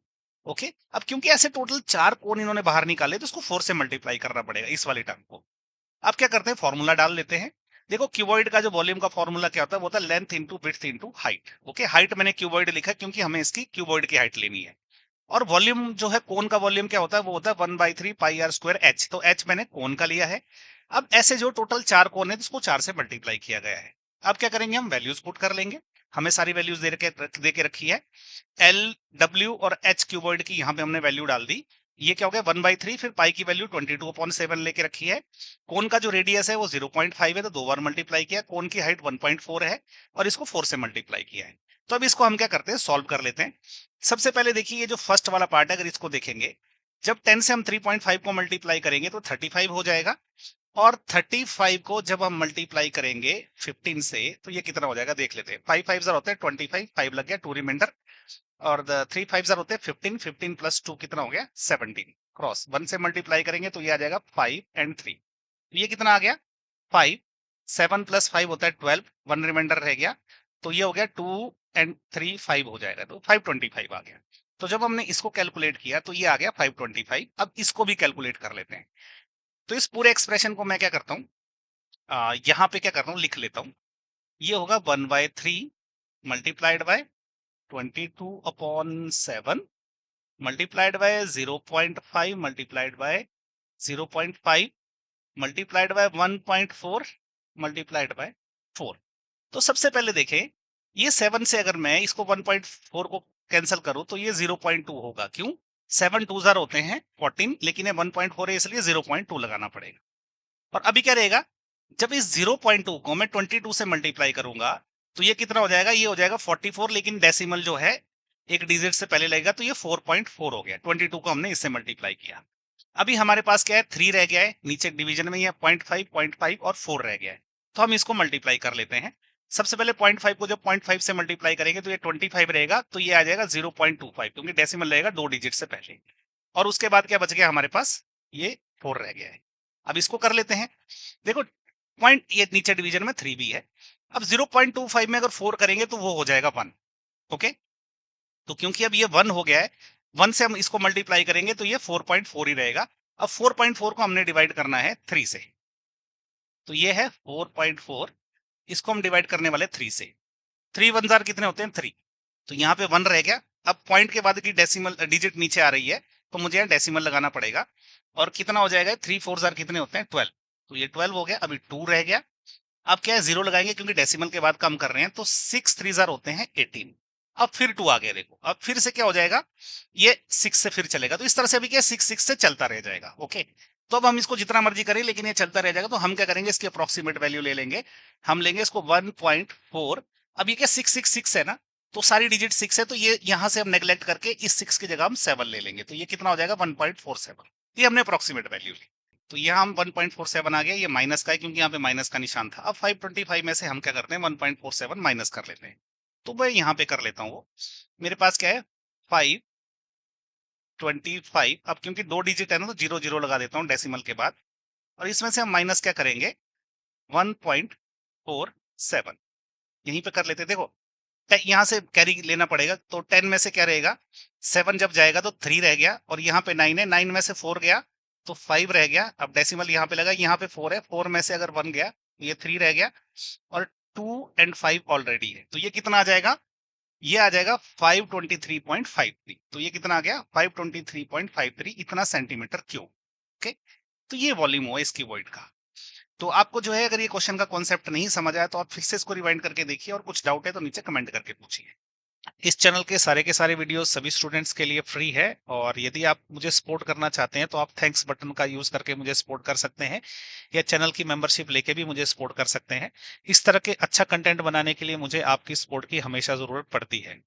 ओके, अब क्योंकि ऐसे टोटल 4 कोन इन्होंने बाहर निकाले तो इसको 4 से मल्टीप्लाई करना पड़ेगा इस वाली टर्म को। अब क्या करते हैं, फॉर्मूला डाल लेते हैं। देखो क्यूबॉइड का जो वॉल्यूम का फॉर्मूला क्या होता है, वो होता है length into width into height. Okay, height मैंने क्यूबॉइड लिखा क्योंकि हमें इसकी क्यूबॉइड की हाइट लेनी है। और वॉल्यूम जो है, कोन का वॉल्यूम क्या होता है, वो होता है 1/3 पाई आर स्क्वायर एच। तो एच मैंने कोन का लिया है। अब ऐसे जो टोटल 4 कोन है, इसको 4 से मल्टीप्लाई किया गया है। अब क्या करेंगे, हम वैल्यूज पुट कर लेंगे। हमें सारी वैल्यूज दे के रखी है, एल डब्ल्यू और एच क्यूबॉइड की यहाँ पे हमने वैल्यू डाल दी। ये क्या हो गया 1/3, फिर पाई की वैल्यू 22/7 लेके रखी है। कोन का जो रेडियस है वो 0.5 है, तो 2 बार मल्टीप्लाई किया। कोन की हाइट 1.4 है और इसको 4 से मल्टीप्लाई किया है। तो अब इसको हम क्या करते हैं, सॉल्व कर लेते हैं। सबसे पहले देखिए ये जो फर्स्ट वाला पार्ट है, अगर इसको देखेंगे, जब 10 से हम 3.5 को मल्टीप्लाई करेंगे तो 35 हो जाएगा। और 35 को जब हम मल्टीप्लाई करेंगे 15 से तो ये कितना हो जाएगा देख लेते हैं। 5 5 होते हैं 25, 5 लग गया, 2 रिमाइंडर। और 3 5 होते हैं 15, 15 प्लस 2 कितना हो गया 17। क्रॉस 1 से मल्टीप्लाई करेंगे तो ये आ जाएगा 5 एंड 3। ये कितना आ गया 5। 7 प्लस 5 होता है 12, 1 रिमाइंडर रह गया, तो ये हो गया 2 एंड 3 5 हो जाएगा, तो 525 आ गया। तो जब हमने इसको कैलकुलेट किया तो ये आ गया 525। अब इसको भी कैलकुलेट कर लेते हैं। तो इस पूरे एक्सप्रेशन को मैं क्या करता हूँ, यहाँ पे क्या करता हूँ, लिख लेता हूँ। ये होगा 1/3 multiplied by 22/7 multiplied by 0.5 multiplied by 0.5 multiplied by 1.4 multiplied by 4। तो सबसे पहले देखें, ये 7 से अगर मैं इसको 1.4 को कैंसिल करूं तो ये 0.2 होगा। क्यों? 7 2 जार होते हैं 14, लेकिन ये 1.4 है इसलिए 0.2 लगाना पड़ेगा। और अभी क्या रहेगा, जब इस 0.2 को मैं 22 से मल्टीप्लाई करूंगा तो ये कितना हो जाएगा, ये हो जाएगा 44, लेकिन डेसिमल जो है एक डिजिट से पहले लगेगा, तो ये 4.4 हो गया। 22 को हमने इससे मल्टीप्लाई किया। अभी हमारे पास क्या है, 3 रह गया है नीचे डिवीजन में, ये 0.5 0.5 और 4 रह गया है। तो हम इसको मल्टीप्लाई कर लेते हैं। सबसे पहले 0.5 को जब 0.5 से मल्टीप्लाई करेंगे तो ये 25 रहेगा, तो ये आ जाएगा 0.25, क्योंकि डेसिमल रहेगा 2 डिजिट से पहले। और उसके बाद क्या बच गया हमारे पास, ये 4 रह गया है। अब इसको कर लेते हैं। देखो पॉइंट, ये नीचे डिवीजन में 3 भी है। अब 0.25 में अगर 4 करेंगे तो वो हो जाएगा 1। ओके, तो क्योंकि अब ये 1 हो गया है, 1 से हम इसको मल्टीप्लाई करेंगे तो ये 4.4 ही रहेगा। अब 4.4 को हमने डिवाइड करना है 3 से, तो ये है 4.4, इसको हम डिवाइड करने वाले 3 से। 3 1 जार कितने होते हैं 3, तो यहाँ पे 1 रह गया। अब पॉइंट के बाद की डेसिमल डिजिट नीचे आ रही है, तो मुझे यहाँ डेसिमल लगाना पड़ेगा। और कितना हो जाएगा, 3 4 जार कितने होते हैं 12, तो ये 12 हो गया। अभी 2 रह गया। अब क्या है, 0 लगाएंगे क्योंकि डेसिमल के बाद कम कर रहे हैं, तो 6 3 जार होते हैं 18। अब फिर 2 आ गया, देखो अब फिर से क्या हो जाएगा, ये 6 से फिर चलेगा। तो इस तरह से अभी क्या 6 6 से चलता रह जाएगा। ओके, तो अब हम इसको जितना मर्जी करें लेकिन ये चलता रह जाएगा, तो हम क्या करेंगे, इसकी अप्रोक्सीमेट वैल्यू ले लेंगे। हम लेंगे इसको 1.4। अब ये क्या 666 है ना, तो सारी डिजिट 6 है, तो ये यहां से हम नेग्लेक्ट करके इस 6 की जगह हम 7 ले लेंगे, तो ये कितना हो जाएगा 1.47। ये हमने अप्रोक्सीमेट वैल्यू ली। तो यहाँ हम 1.47 आ गया, ये माइनस का है क्योंकि यहाँ पे माइनस का निशान था। अब 525 में से हम क्या करते हैं 1.47 माइनस कर लेते हैं। तो मैं यहाँ पे कर लेता हूँ, वो मेरे पास क्या है 525। अब क्योंकि 2 डिजिट है ना, तो 0 0 लगा देता हूँ डेसिमल के बाद। और इसमें से हम माइनस क्या करेंगे 1.47, यहीं पे कर लेते हैं। देखो यहाँ से कैरी लेना पड़ेगा, तो 10 में से क्या रहेगा, 7 जब जाएगा तो 3 रह गया, और यहाँ पे 9 है, 9 में से 4 गया तो 5 रह गया। अब डेसिमल यहाँ पे लगा, यहाँ पे 4 है, 4 में से अगर 1 गया तो ये 3 रह गया। और 2 एंड 5 ऑलरेडी है, तो ये कितना आ जाएगा, ये आ जाएगा 523.53। तो ये कितना आ गया 523.53, इतना सेंटीमीटर क्यूब। ओके, तो ये वॉल्यूम हुआ इसकी वॉइड का। तो आपको जो है, अगर ये क्वेश्चन का कॉन्सेप्ट नहीं समझ आया तो आप फिर से इसको रिवाइंड करके देखिए, और कुछ डाउट है तो नीचे कमेंट करके पूछिए। इस चैनल के सारे वीडियोस सभी स्टूडेंट्स के लिए फ्री है, और यदि आप मुझे सपोर्ट करना चाहते हैं तो आप थैंक्स बटन का यूज करके मुझे सपोर्ट कर सकते हैं, या चैनल की मेंबरशिप लेके भी मुझे सपोर्ट कर सकते हैं। इस तरह के अच्छा कंटेंट बनाने के लिए मुझे आपकी सपोर्ट की हमेशा जरूरत पड़ती है।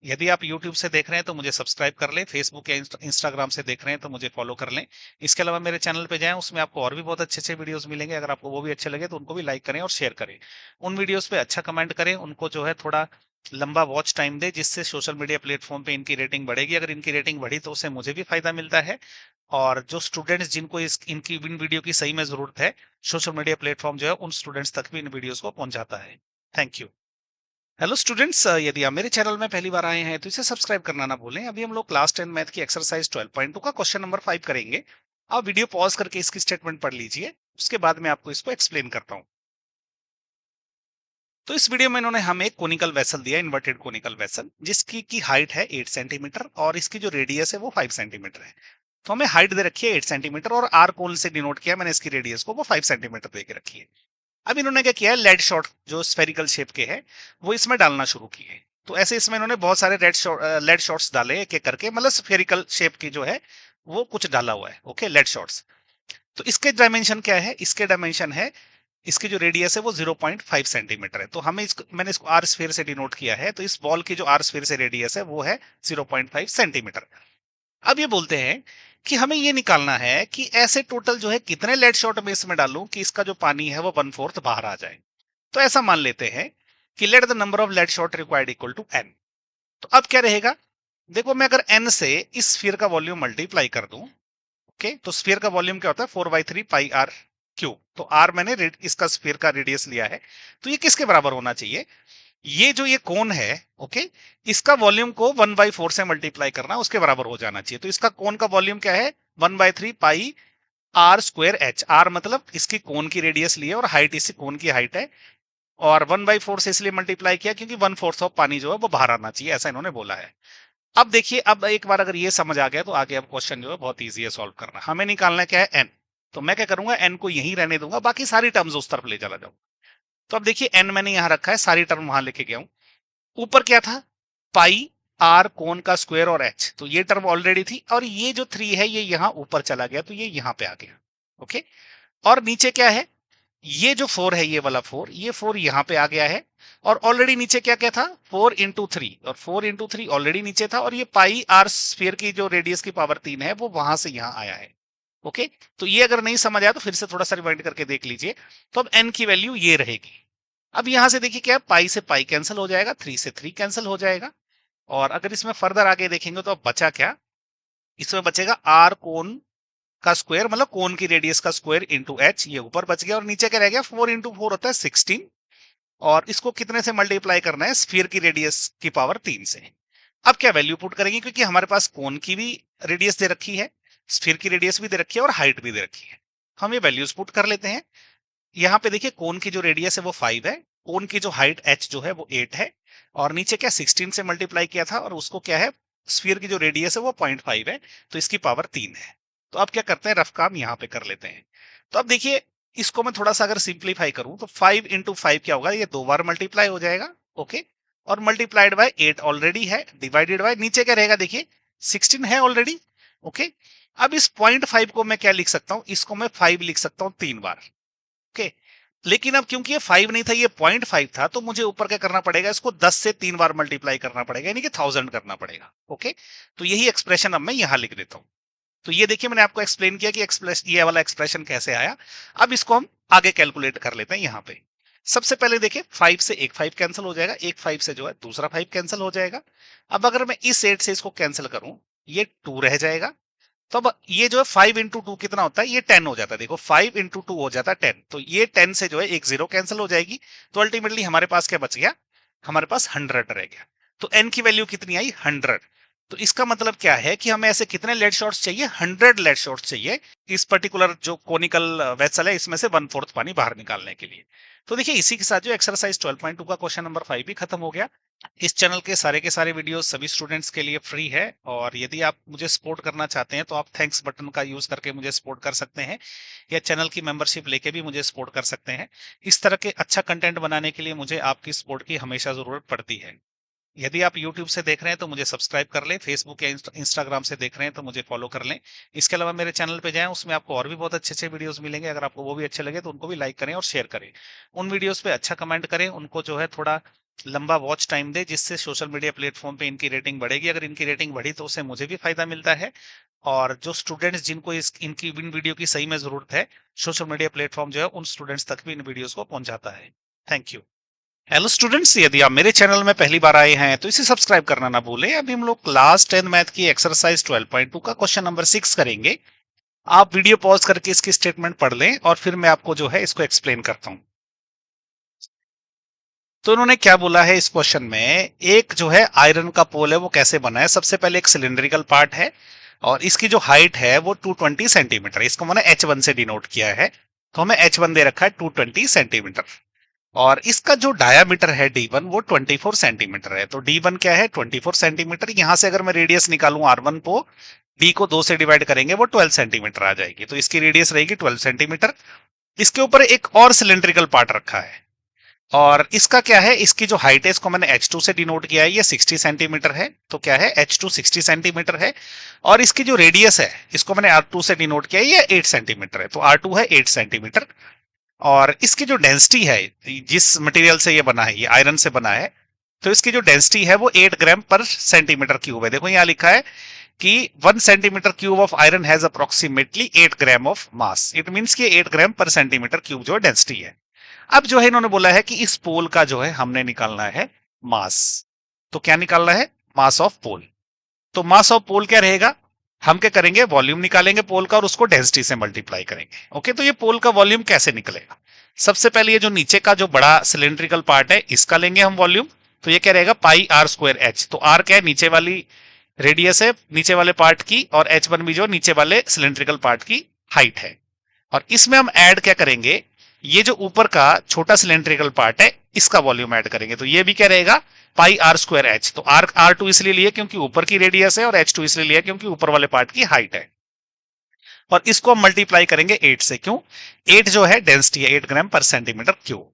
यदि आप YouTube से देख रहे हैं तो मुझे सब्सक्राइब कर लें, फेसबुक या इंस्टाग्राम से देख रहे हैं तो मुझे फॉलो कर लें। इसके अलावा मेरे चैनल पे जाएं, उसमें आपको और भी बहुत अच्छे अच्छे वीडियोस मिलेंगे। अगर आपको वो भी अच्छे लगे तो उनको भी लाइक करें और शेयर करें। उन वीडियोस पे अच्छा कमेंट करें, उनको जो है थोड़ा लंबा वॉच टाइम दे, जिससे सोशल मीडिया प्लेटफॉर्म पे इनकी रेटिंग बढ़ेगी। अगर इनकी रेटिंग बढ़ी तो उससे मुझे भी फायदा मिलता है, और जो स्टूडेंट्स जिनको इनकी इन वीडियो की सही में जरूरत है, सोशल मीडिया प्लेटफॉर्म जो है उन स्टूडेंट्स तक भी इन वीडियोस को पहुंचाता है। Thank you. हेलो स्टूडेंट्स, यदि आप मेरे चैनल में पहली बार आए हैं तो इसे सब्सक्राइब करना ना भूलें। अभी हम लोग क्लास 10 मैथ की एक्सरसाइज 12.2 का क्वेश्चन नंबर 5 करेंगे। आप वीडियो पॉज करके इसकी स्टेटमेंट पढ़ लीजिए, उसके बाद मैं आपको इसको एक्सप्लेन करता हूं। तो इस वीडियो में इन्होंने हमें एक कोनिकल वेसल दिया, इन्वर्टेड कोनिकल वेसल, जिसकी की हाइट है 8 सेंटीमीटर और इसकी जो रेडियस है वो 5 सेंटीमीटर है। तो हमें हाइट दे रखी है 8 सेंटीमीटर, और आर कोन से डिनोट किया मैंने इसकी रेडियस को, वो 5 सेंटीमीटर दे के रखी है। अब इन्होंने क्या किया है, लेड शॉट जो स्फेरिकल शेप के हैं वो इसमें डालना शुरू किए। तो ऐसे इसमें इन्होंने बहुत सारे लेड शॉट्स डाले एक एक करके, मतलब स्फेरिकल शेप की जो है वो कुछ डाला हुआ है, ओके, लेड शॉर्ट्स। तो इसके डायमेंशन क्या है, इसके डायमेंशन है, इसकी जो रेडियस है वो 0.5 सेंटीमीटर है। तो हमें इसको, मैंने इसको आर स्फीयर से डिनोट किया है, तो इस बॉल की जो आर स्फीयर से रेडियस है वो है 0.5 सेंटीमीटर। अब ये बोलते हैं कि हमें ये निकालना है कि ऐसे टोटल जो है कितने लेड शॉट में इसमें डालूं कि इसका जो पानी है वो 1/4 बाहर आ जाए। तो ऐसा मान लेते हैं कि let the number of lead shot required equal to n। तो अब क्या रहेगा, देखो मैं अगर n से इस स्फीयर का वॉल्यूम मल्टीप्लाई कर दूं, ओके, तो स्फीयर का वॉल्यूम क्या होता है 4/3 पाई आर क्यूब। तो आर मैंने इसका स्फीयर का रेडियस लिया है, तो ये किसके बराबर होना चाहिए, ये जो ये कोन है, ओके, इसका वॉल्यूम को 1/4 से मल्टीप्लाई करना, उसके बराबर हो जाना चाहिए। तो इसका कोन का वॉल्यूम क्या है 1/3 पाई आर स्क्वायर एच। आर मतलब इसकी कोन की रेडियस ली है और हाइट इसी कोन की हाइट है, और 1/4 से इसलिए मल्टीप्लाई किया क्योंकि 1/4 ऑफ पानी जो है वो बाहर आना चाहिए, ऐसा इन्होंने बोला है। अब देखिए, अब एक बार अगर ये समझ आ गया तो आगे अब क्वेश्चन जो है बहुत ईजी है सॉल्व करना। हमें निकालना क्या है एन, तो मैं क्या करूंगा एन को यहीं रहने दूंगा, बाकी सारी टर्म्स उस तरफ ले चला जाऊंगा। तो अब देखिए एन मैंने यहां रखा है, सारी टर्म वहां लेके गया हूं। ऊपर क्या था, पाई आर कोन का स्क्वायर और एच, तो ये टर्म ऑलरेडी थी, और ये जो 3 है ये यहां ऊपर चला गया, तो ये यहां पे आ गया, ओके। और नीचे क्या है, ये जो 4 है, ये वाला 4, ये 4 यहां पे आ गया है, और ऑलरेडी नीचे क्या क्या था 4 into 3, और 4 into 3 ऑलरेडी नीचे था, और ये पाई आर स्फीयर की जो रेडियस की पावर 3 है वो वहां से यहां आया है, ओके। तो ये अगर नहीं समझ आया तो फिर से थोड़ा सा रिवाइंड करके देख लीजिए। तो अब एन की वैल्यू ये रहेगी। अब यहां से देखिए क्या, पाई से पाई कैंसिल हो जाएगा, 3 से 3 कैंसिल हो जाएगा, और अगर इसमें फर्दर आगे देखेंगे तो अब बचा क्या, इसमें बचेगा आर कोन का स्क्वायर, मतलब कोन की रेडियस का स्क्वायर इंटू एच, ये ऊपर बच गया, और नीचे क्या रह गया 4 into 4 होता है 16, और इसको कितने से मल्टीप्लाई करना है, स्फीयर की रेडियस की पावर 3 से। अब क्या वैल्यू पुट करेंगे, क्योंकि हमारे पास कोन की भी रेडियस दे रखी है, स्फीयर की रेडियस भी दे रखी है, और हाइट भी दे रखी है। हम ये वैल्यूज पुट कर लेते हैं। यहाँ पे देखिए कोन की जो रेडियस है वो 5 है, कोन की जो हाइट एच जो है वो 8 है, और नीचे क्या 16 से मल्टीप्लाई किया था, और उसको क्या है स्फीयर की जो रेडियस है वो 0.5 है, तो इसकी पावर 3 है। तो अब क्या करते हैं, रफ काम यहाँ पे कर लेते हैं। तो अब देखिए, इसको मैं थोड़ा सा अगर सिंप्लीफाई करूं तो 5 into 5 क्या होगा, ये 2 बार मल्टीप्लाई हो जाएगा, ओके, और मल्टीप्लाइड बाय 8 ऑलरेडी है, डिवाइडेड बाय नीचे क्या रहेगा देखिए 16 है ऑलरेडी, ओके। अब इस 0.5 को मैं क्या लिख सकता हूं, इसको मैं 5 लिख सकता हूं 3 बार, ओके। लेकिन अब क्योंकि ये 5 नहीं था, ये 0.5 था, तो मुझे ऊपर क्या करना पड़ेगा, इसको 10 से 3 बार मल्टीप्लाई करना पड़ेगा, यानी कि 1000 करना पड़ेगा, ओके। तो यही एक्सप्रेशन अब मैं यहां लिख देता हूं। तो ये देखिए मैंने आपको एक्सप्लेन किया कि एक्सप्रेशन, ये वाला एक्सप्रेशन कैसे आया। अब इसको हम आगे कैलकुलेट कर लेते हैं यहाँ पे। सबसे पहले देखिए 5 से एक 5 कैंसिल हो जाएगा, एक 5 से जो है दूसरा 5 कैंसिल हो जाएगा। अब अगर मैं इस 8 से इसको कैंसिल करूं, ये 2 रह जाएगा। तो अब ये जो है 5 into 2 कितना होता है, ये 10 हो जाता है। देखो 5 into 2 हो जाता है 10, तो ये 10 से जो है एक 0 कैंसिल हो जाएगी। तो अल्टीमेटली हमारे पास क्या बच गया, हमारे पास 100 रह गया। तो n की वैल्यू कितनी आई 100। तो इसका मतलब क्या है कि हमें ऐसे कितने लेड शॉट्स चाहिए, 100 लेड शॉट्स चाहिए इस पर्टिकुलर जो कोनिकल वेसल है इसमें से 1/4 पानी बाहर निकालने के लिए। तो देखिए इसी के साथ जो एक्सरसाइज 12.2 का क्वेश्चन नंबर 5 भी खत्म हो गया। इस चैनल के सारे वीडियोस सभी स्टूडेंट्स के लिए फ्री है, और यदि आप मुझे सपोर्ट करना चाहते हैं तो आप थैंक्स बटन का यूज करके मुझे सपोर्ट कर सकते हैं, या चैनल की मेंबरशिप लेके भी मुझे सपोर्ट कर सकते हैं। इस तरह के अच्छा कंटेंट बनाने के लिए मुझे आपकी सपोर्ट की हमेशा जरूरत पड़ती है। यदि आप YouTube से देख रहे हैं तो मुझे सब्सक्राइब कर लें, फेसबुक या इंस्टाग्राम से देख रहे हैं तो मुझे फॉलो कर लें। इसके अलावा मेरे चैनल पे जाएं, उसमें आपको और भी बहुत अच्छे अच्छे वीडियोस मिलेंगे। अगर आपको वो भी अच्छे लगे तो उनको भी लाइक करें और शेयर करें। उन वीडियोस पे अच्छा कमेंट करें, उनको जो है थोड़ा लंबा वॉच टाइम दे, जिससे सोशल मीडिया प्लेटफॉर्म पे इनकी रेटिंग बढ़ेगी। अगर इनकी रेटिंग बढ़ी तो उससे मुझे भी फायदा मिलता है, और जो स्टूडेंट्स जिनको इनकी इन वीडियो की सही में जरूरत है, सोशल मीडिया प्लेटफॉर्म जो है उन स्टूडेंट्स तक भी इन वीडियोस को पहुंचाता है। Thank you. हेलो स्टूडेंट्स, यदि आप मेरे चैनल में पहली बार आए हैं तो इसे सब्सक्राइब करना ना भूलें। अभी हम लोग क्लास 10 मैथ की एक्सरसाइज 12.2 का क्वेश्चन नंबर 6 करेंगे। आप वीडियो पॉज करके इसकी स्टेटमेंट पढ़ लें, और फिर मैं आपको जो है इसको एक्सप्लेन करता हूं। तो उन्होंने क्या बोला है इस क्वेश्चन में, एक जो है आयरन का पोल है वो कैसे बना है। सबसे पहले एक सिलिंड्रिकल पार्ट है, और इसकी जो हाइट है वो 220 सेंटीमीटर, इसको मैंने H1 से डिनोट किया है। तो हमें H1 दे रखा है 220 सेंटीमीटर, और इसका जो डायामीटर है D1 वो 24 सेंटीमीटर है। तो D1 क्या है 24 सेंटीमीटर। यहां से अगर मैं रेडियस निकालूं R1 को, D को 2 से डिवाइड करेंगे वो 12 सेंटीमीटर आ जाएगी, तो इसकी रेडियस रहेगी 12 सेंटीमीटर। इसके ऊपर एक और सिलेंड्रिकल पार्ट रखा है, और इसका क्या है, इसकी जो हाइट है इसको मैंने h2 से डिनोट किया है, ये 60 सेंटीमीटर है, तो क्या है h2 60 सेंटीमीटर है। और इसकी जो रेडियस है इसको मैंने r2 से डिनोट किया है, ये 8 सेंटीमीटर है, तो r2 है 8 सेंटीमीटर। और इसकी जो डेंसिटी है, जिस मटेरियल से ये बना है, ये आयरन से बना है, तो इसकी जो डेंसिटी है वो 8 ग्राम पर सेंटीमीटर क्यूब है। देखो यहाँ लिखा है कि 1 centimetre cube of iron has approximately 8 gram of mass. It means कि 8 ग्राम पर सेंटीमीटर क्यूब जो डेंसिटी है। अब जो है इन्होंने बोला है कि इस पोल का जो है हमने निकालना है मास। तो क्या निकालना है, मास ऑफ पोल। तो मास ऑफ पोल क्या रहेगा, हम क्या करेंगे, वॉल्यूम निकालेंगे पोल का और उसको डेंसिटी से मल्टीप्लाई करेंगे। ओके, तो ये पोल का वॉल्यूम कैसे निकलेगा, सबसे पहले ये जो नीचे का जो बड़ा सिलेंड्रिकल पार्ट है इसका लेंगे हम वॉल्यूम। तो ये क्या रहेगा, पाई आर स्क्वायर एच। तो आर क्या है, नीचे वाली रेडियस है नीचे वाले पार्ट की, और एच वन भी जो नीचे वाले सिलेंड्रिकल पार्ट की हाइट है। और इसमें हम ऐड क्या करेंगे, ये जो ऊपर का छोटा सिलेंड्रिकल पार्ट है इसका वॉल्यूम ऐड करेंगे। तो ये भी क्या रहेगा, पाई आर स्क्वायर एच। तो आर टू इसलिए लिए क्योंकि ऊपर की रेडियस है, और एच टू इसलिए लिया क्योंकि ऊपर वाले पार्ट की हाइट है। और इसको हम मल्टीप्लाई करेंगे 8 से, क्यों, 8 जो है डेंसिटी है, 8 ग्राम पर सेंटीमीटर क्यूब।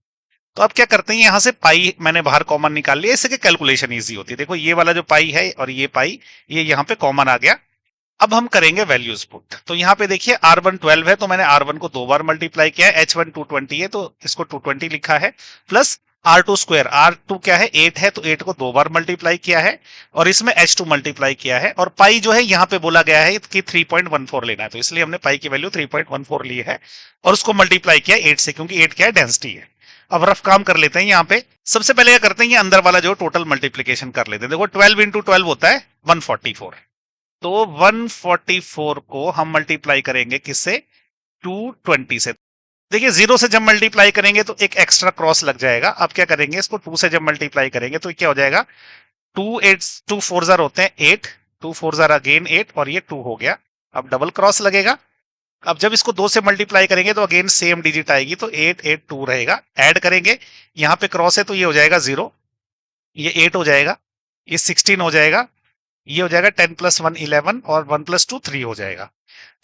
तो अब क्या करते हैं, यहां से पाई मैंने बाहर कॉमन निकाल लिया, इससे कैलकुलेशन इजी होती है। देखो ये वाला जो पाई है और ये पाई, ये यहाँ पे कॉमन आ गया। अब हम करेंगे वैल्यूज पुट। तो यहाँ पे देखिए R1 12 है, तो मैंने R1 को 2 बार मल्टीप्लाई किया है, H1 220 है तो इसको 220 लिखा है, प्लस R2 स्क्वायर, R2 क्या है 8 है, तो 8 को 2 बार मल्टीप्लाई किया है, और इसमें H2 मल्टीप्लाई किया है। और पाई जो है यहाँ पे बोला गया है कि 3.14 लेना है, तो इसलिए हमने पाई की वैल्यू 3.14 ली है, और उसको मल्टीप्लाई किया 8 से, क्योंकि 8 क्या है, डेंसिटी है। अब रफ काम कर लेते हैं यहाँ पे। सबसे पहले क्या करते हैं, ये अंदर वाला जो टोटल मल्टीप्लीकेशन कर लेते हैं। देखो 12 इंटू 12 होता है 144, तो 144 को हम मल्टीप्लाई करेंगे किससे, 220 से। देखिए जीरो से जब मल्टीप्लाई करेंगे तो एक एक्स्ट्रा क्रॉस लग जाएगा। अब क्या करेंगे, इसको 2 से जब मल्टीप्लाई करेंगे तो क्या हो जाएगा, 2 4 जार होते हैं 8, 2 4 जार अगेन 8, और ये 2 हो गया। अब डबल क्रॉस लगेगा। अब जब इसको 2 से मल्टीप्लाई करेंगे तो अगेन सेम डिजिट आएगी, तो 8 8 2 रहेगा। ऐड करेंगे, यहाँ पे क्रॉस है तो ये हो जाएगा 0, ये 8 हो जाएगा, ये 16 हो जाएगा, ये हो जाएगा 10 प्लस 1 11, और 1 प्लस 2 3 हो जाएगा।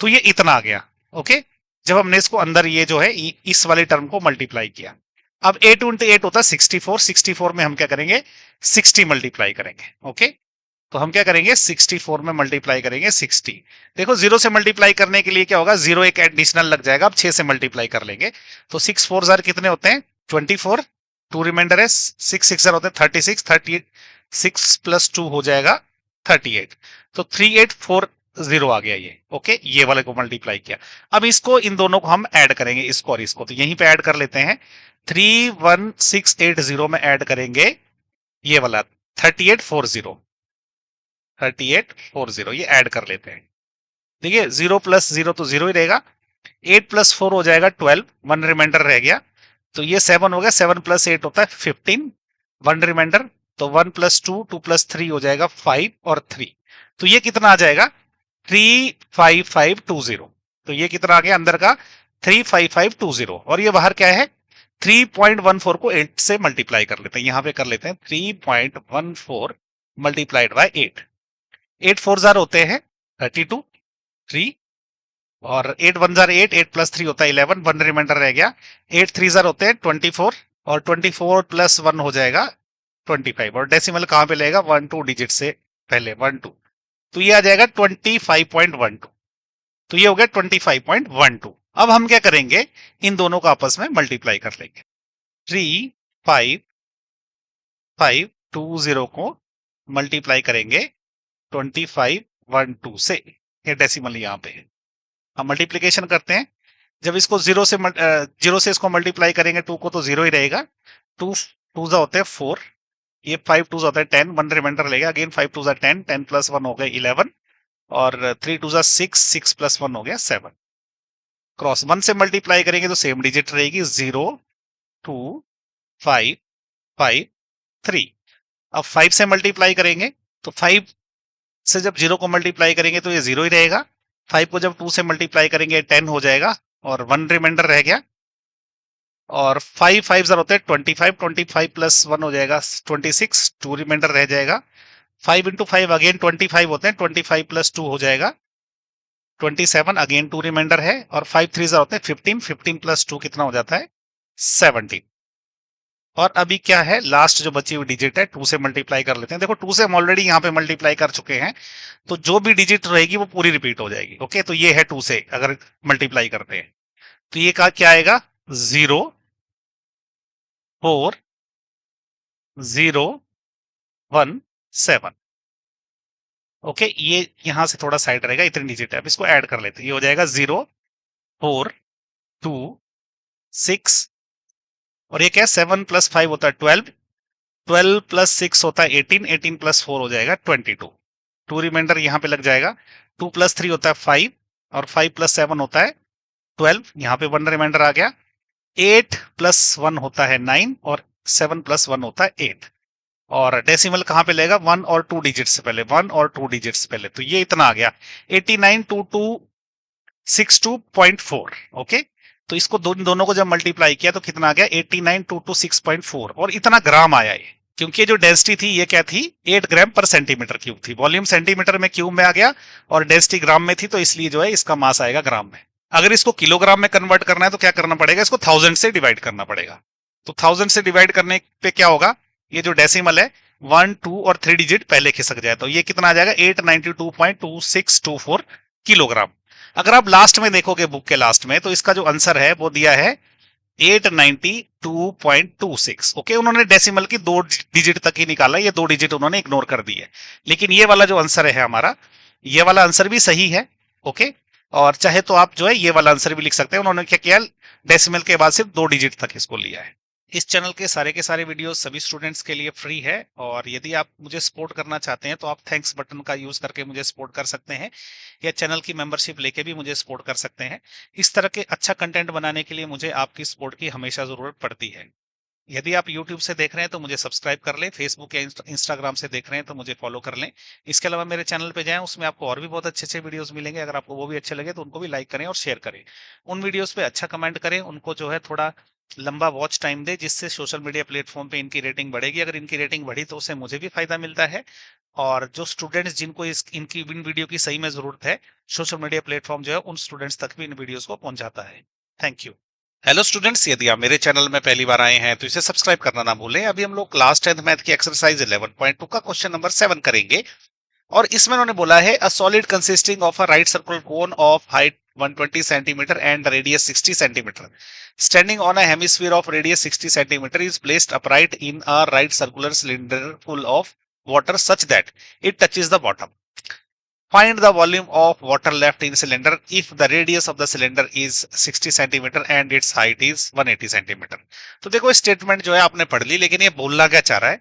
तो ये इतना आ गया। ओके, जब हमने इसको अंदर ये जो है इस वाले टर्म को मल्टीप्लाई किया। अब 8 इंटू 8 होता है 64, 64 में हम क्या करेंगे, 60 मल्टीप्लाई करेंगे। ओके, तो हम क्या करेंगे, 64 में मल्टीप्लाई करेंगे 60। देखो जीरो से मल्टीप्लाई करने के लिए क्या होगा, जीरो एक एडिशनल लग जाएगा। अब 6 से मल्टीप्लाई कर लेंगे, तो 6 4 जार कितने होते हैं, 24, 2 रिमाइंडर है, 6 6 जार होते हैं 36, 38, 6 प्लस 2 हो जाएगा 38। तो 3840 आ गया ये। ओके, ये वाले को मल्टीप्लाई किया। अब इसको, इन दोनों को हम ऐड करेंगे, इसको और इसको, तो यहीं पे ऐड कर लेते हैं। 31680 में ऐड करेंगे ये वाला 3840, 3840 ये ऐड कर लेते हैं। देखिए 0 प्लस 0 तो 0 ही रहेगा, 8 प्लस 4 हो जाएगा 12, 1 रिमाइंडर रह गया, तो ये 7 हो गया, 7 प्लस 8 होता है 15, 1 रिमाइंडर, तो 1 प्लस 2, 2 प्लस 3 हो जाएगा 5 और 3। तो ये कितना आ जाएगा, 35520। तो ये कितना आ गया अंदर का, 35520, और ये बाहर क्या है, 3.14 को 8 से मल्टीप्लाई कर लेते हैं। यहां पे कर लेते हैं 3.14 मल्टीप्लाइड बाय 8, 8 4 जार होते हैं 32, 3, और 8 1 जार 8, 8 प्लस 3 होता है 11, 1 रिमाइंडर रह गया, 8 3 जार होते हैं 24, और 24 प्लस 1 हो जाएगा 25, और डेसिमल कहां पे लेगा, 1 2 डिजिट से पहले 1 2, तो ये आ जाएगा 25.12। तो ये हो गया 25.12। अब हम क्या करेंगे, इन दोनों को आपस में मल्टीप्लाई कर लेंगे। 35520 को मल्टीप्लाई करेंगे 2512 से, ये डेसिमल यहाँ पे है। हम मल्टीप्लीकेशन करते हैं, जब इसको जीरो से इसको मल्टीप्लाई करेंगे 2 को, तो 0 ही रहेगा। 2 2 होते हैं 4, ये 5 2 होता है 10, 1 रिमाइंडर लेगा, अगेन 5 2 10, 10 प्लस 1 हो गया 11, और 3 2 6, 6 प्लस 1 हो गया 7। क्रॉस 1 से मल्टीप्लाई करेंगे तो सेम डिजिट रहेगी, 0 2 5 5 3। अब 5 से मल्टीप्लाई करेंगे, तो 5 से जब 0 को मल्टीप्लाई करेंगे तो ये 0 ही रहेगा। 5 को जब 2 से मल्टीप्लाई करेंगे 10 हो जाएगा, और 1 रिमाइंडर रह गया, और 5 5 जर होते हैं 25, 25 प्लस 1 हो जाएगा 26, 2 रिमाइंडर रह जाएगा। 5 इंटू 5 अगेन 25 होते हैं, 25 प्लस 2 हो जाएगा 27, अगेन 2 रिमाइंडर है, और 5 3 होते हैं 15, 15 प्लस 2 कितना हो जाता है 17। और अभी क्या है, लास्ट जो बची हुई डिजिट है 2 से मल्टीप्लाई कर लेते हैं। देखो 2 से हम ऑलरेडी यहाँ पे मल्टीप्लाई कर चुके हैं, तो जो भी डिजिट रहेगी वो पूरी रिपीट हो जाएगी। ओके, तो ये है 2 से अगर मल्टीप्लाई करते हैं तो ये क्या आएगा, 04017। ओके, ये यहां से थोड़ा साइड रहेगा, इतनी डिजिट है। अब इसको ऐड कर लेते हैं, ये हो जाएगा 042 6, और ये क्या है, 7 + 5 होता है 12, 12 + 6 होता है 18, 18 + 4 हो जाएगा 22। 2 रिमाइंडर यहाँ पे लग जाएगा। 2 + 3 होता है 5, और 5 + 7 होता है 12, यहाँ पे 1 रिमाइंडर आ गया। 8 + 1 होता है 9, और 7 + 1 होता है 8। और डेसिमल कहाँ पे लेगा, 1 और 2 डिजिट से पहले, 1 और 2 डिजिट से पहले, तो ये इतना आ गया 892262.4। ओके, तो इसको दोनों को जब मल्टीप्लाई किया तो कितना आ गया, 892262.4, और इतना ग्राम आया ये। क्योंकि जो डेंसिटी थी ये क्या थी, 8 ग्राम पर सेंटीमीटर क्यूब थी। वॉल्यूम सेंटीमीटर में क्यूब में आ गया, और डेंसिटी ग्राम में थी, तो इसलिए जो है इसका मास आएगा ग्राम में। अगर इसको किलोग्राम में कन्वर्ट करना है तो क्या करना पड़ेगा, इसको 1000 से डिवाइड करना पड़ेगा। तो 1000 से डिवाइड करने पे क्या होगा, ये जो डेसिमल है 1, 2 और 3 डिजिट पहले खिसक जाए, तो ये कितना आ जाएगा, 892.2624 किलोग्राम। अगर आप लास्ट में देखोगे बुक के लास्ट में, तो इसका जो आंसर है वो दिया है 892.26। ओके, उन्होंने डेसिमल की 2 डिजिट तक ही निकाला, ये 2 डिजिट उन्होंने इग्नोर कर दी है। लेकिन ये वाला जो आंसर है हमारा, ये वाला आंसर भी सही है। ओके, और चाहे तो आप जो है ये वाला आंसर भी लिख सकते हैं। उन्होंने क्या किया, डेसिमल के बाद सिर्फ 2 डिजिट तक इसको लिया है। इस चैनल के सारे वीडियोस सभी स्टूडेंट्स के लिए फ्री है, और यदि आप मुझे सपोर्ट करना चाहते हैं तो आप थैंक्स बटन का यूज करके मुझे सपोर्ट कर सकते हैं, या चैनल की मेंबरशिप लेके भी मुझे सपोर्ट कर सकते हैं। इस तरह के अच्छा कंटेंट बनाने के लिए मुझे आपकी सपोर्ट की हमेशा जरूरत पड़ती है। यदि आप YouTube से देख रहे हैं तो मुझे सब्सक्राइब कर लें, फेसबुक या इंस्टाग्राम से देख रहे हैं तो मुझे फॉलो कर लें। इसके अलावा मेरे चैनल पे जाएं, उसमें आपको और भी बहुत अच्छे अच्छे वीडियोस मिलेंगे। अगर आपको वो भी अच्छे लगे तो उनको भी लाइक करें और शेयर करें। उन वीडियोस पे अच्छा कमेंट करें, उनको जो है थोड़ा लंबा वॉच टाइम दे, जिससे सोशल मीडिया प्लेटफॉर्म पे इनकी रेटिंग बढ़ेगी। अगर इनकी रेटिंग बढ़ी तो उससे मुझे भी फायदा मिलता है, और जो स्टूडेंट्स जिनको इनकी इन वीडियो की सही में जरूरत है, सोशल मीडिया प्लेटफॉर्म जो है उन स्टूडेंट्स तक भी इन वीडियोस को पहुंचाता है। Thank you. हेलो स्टूडेंट्स, यदि आप मेरे चैनल में पहली बार आए हैं तो इसे सब्सक्राइब करना ना भूलें। अभी हम लोग क्लास 10th मैथ की एक्सरसाइज 11.2 का क्वेश्चन नंबर 7 करेंगे, और इसमें उन्होंने बोला है a solid consisting of a right circular cone of height 120 centimetre and radius 60 centimetre standing on a hemisphere of radius 60 centimetre is placed upright in a right circular cylinder full of water such that it touches the bottom. Find the volume of water left in cylinder if the radius of the cylinder is 60 centimetre and its height is 180 centimetre. तो देखो statement जो है आपने पढ़ ली, लेकिन ये बोलना क्या चाह रहा है,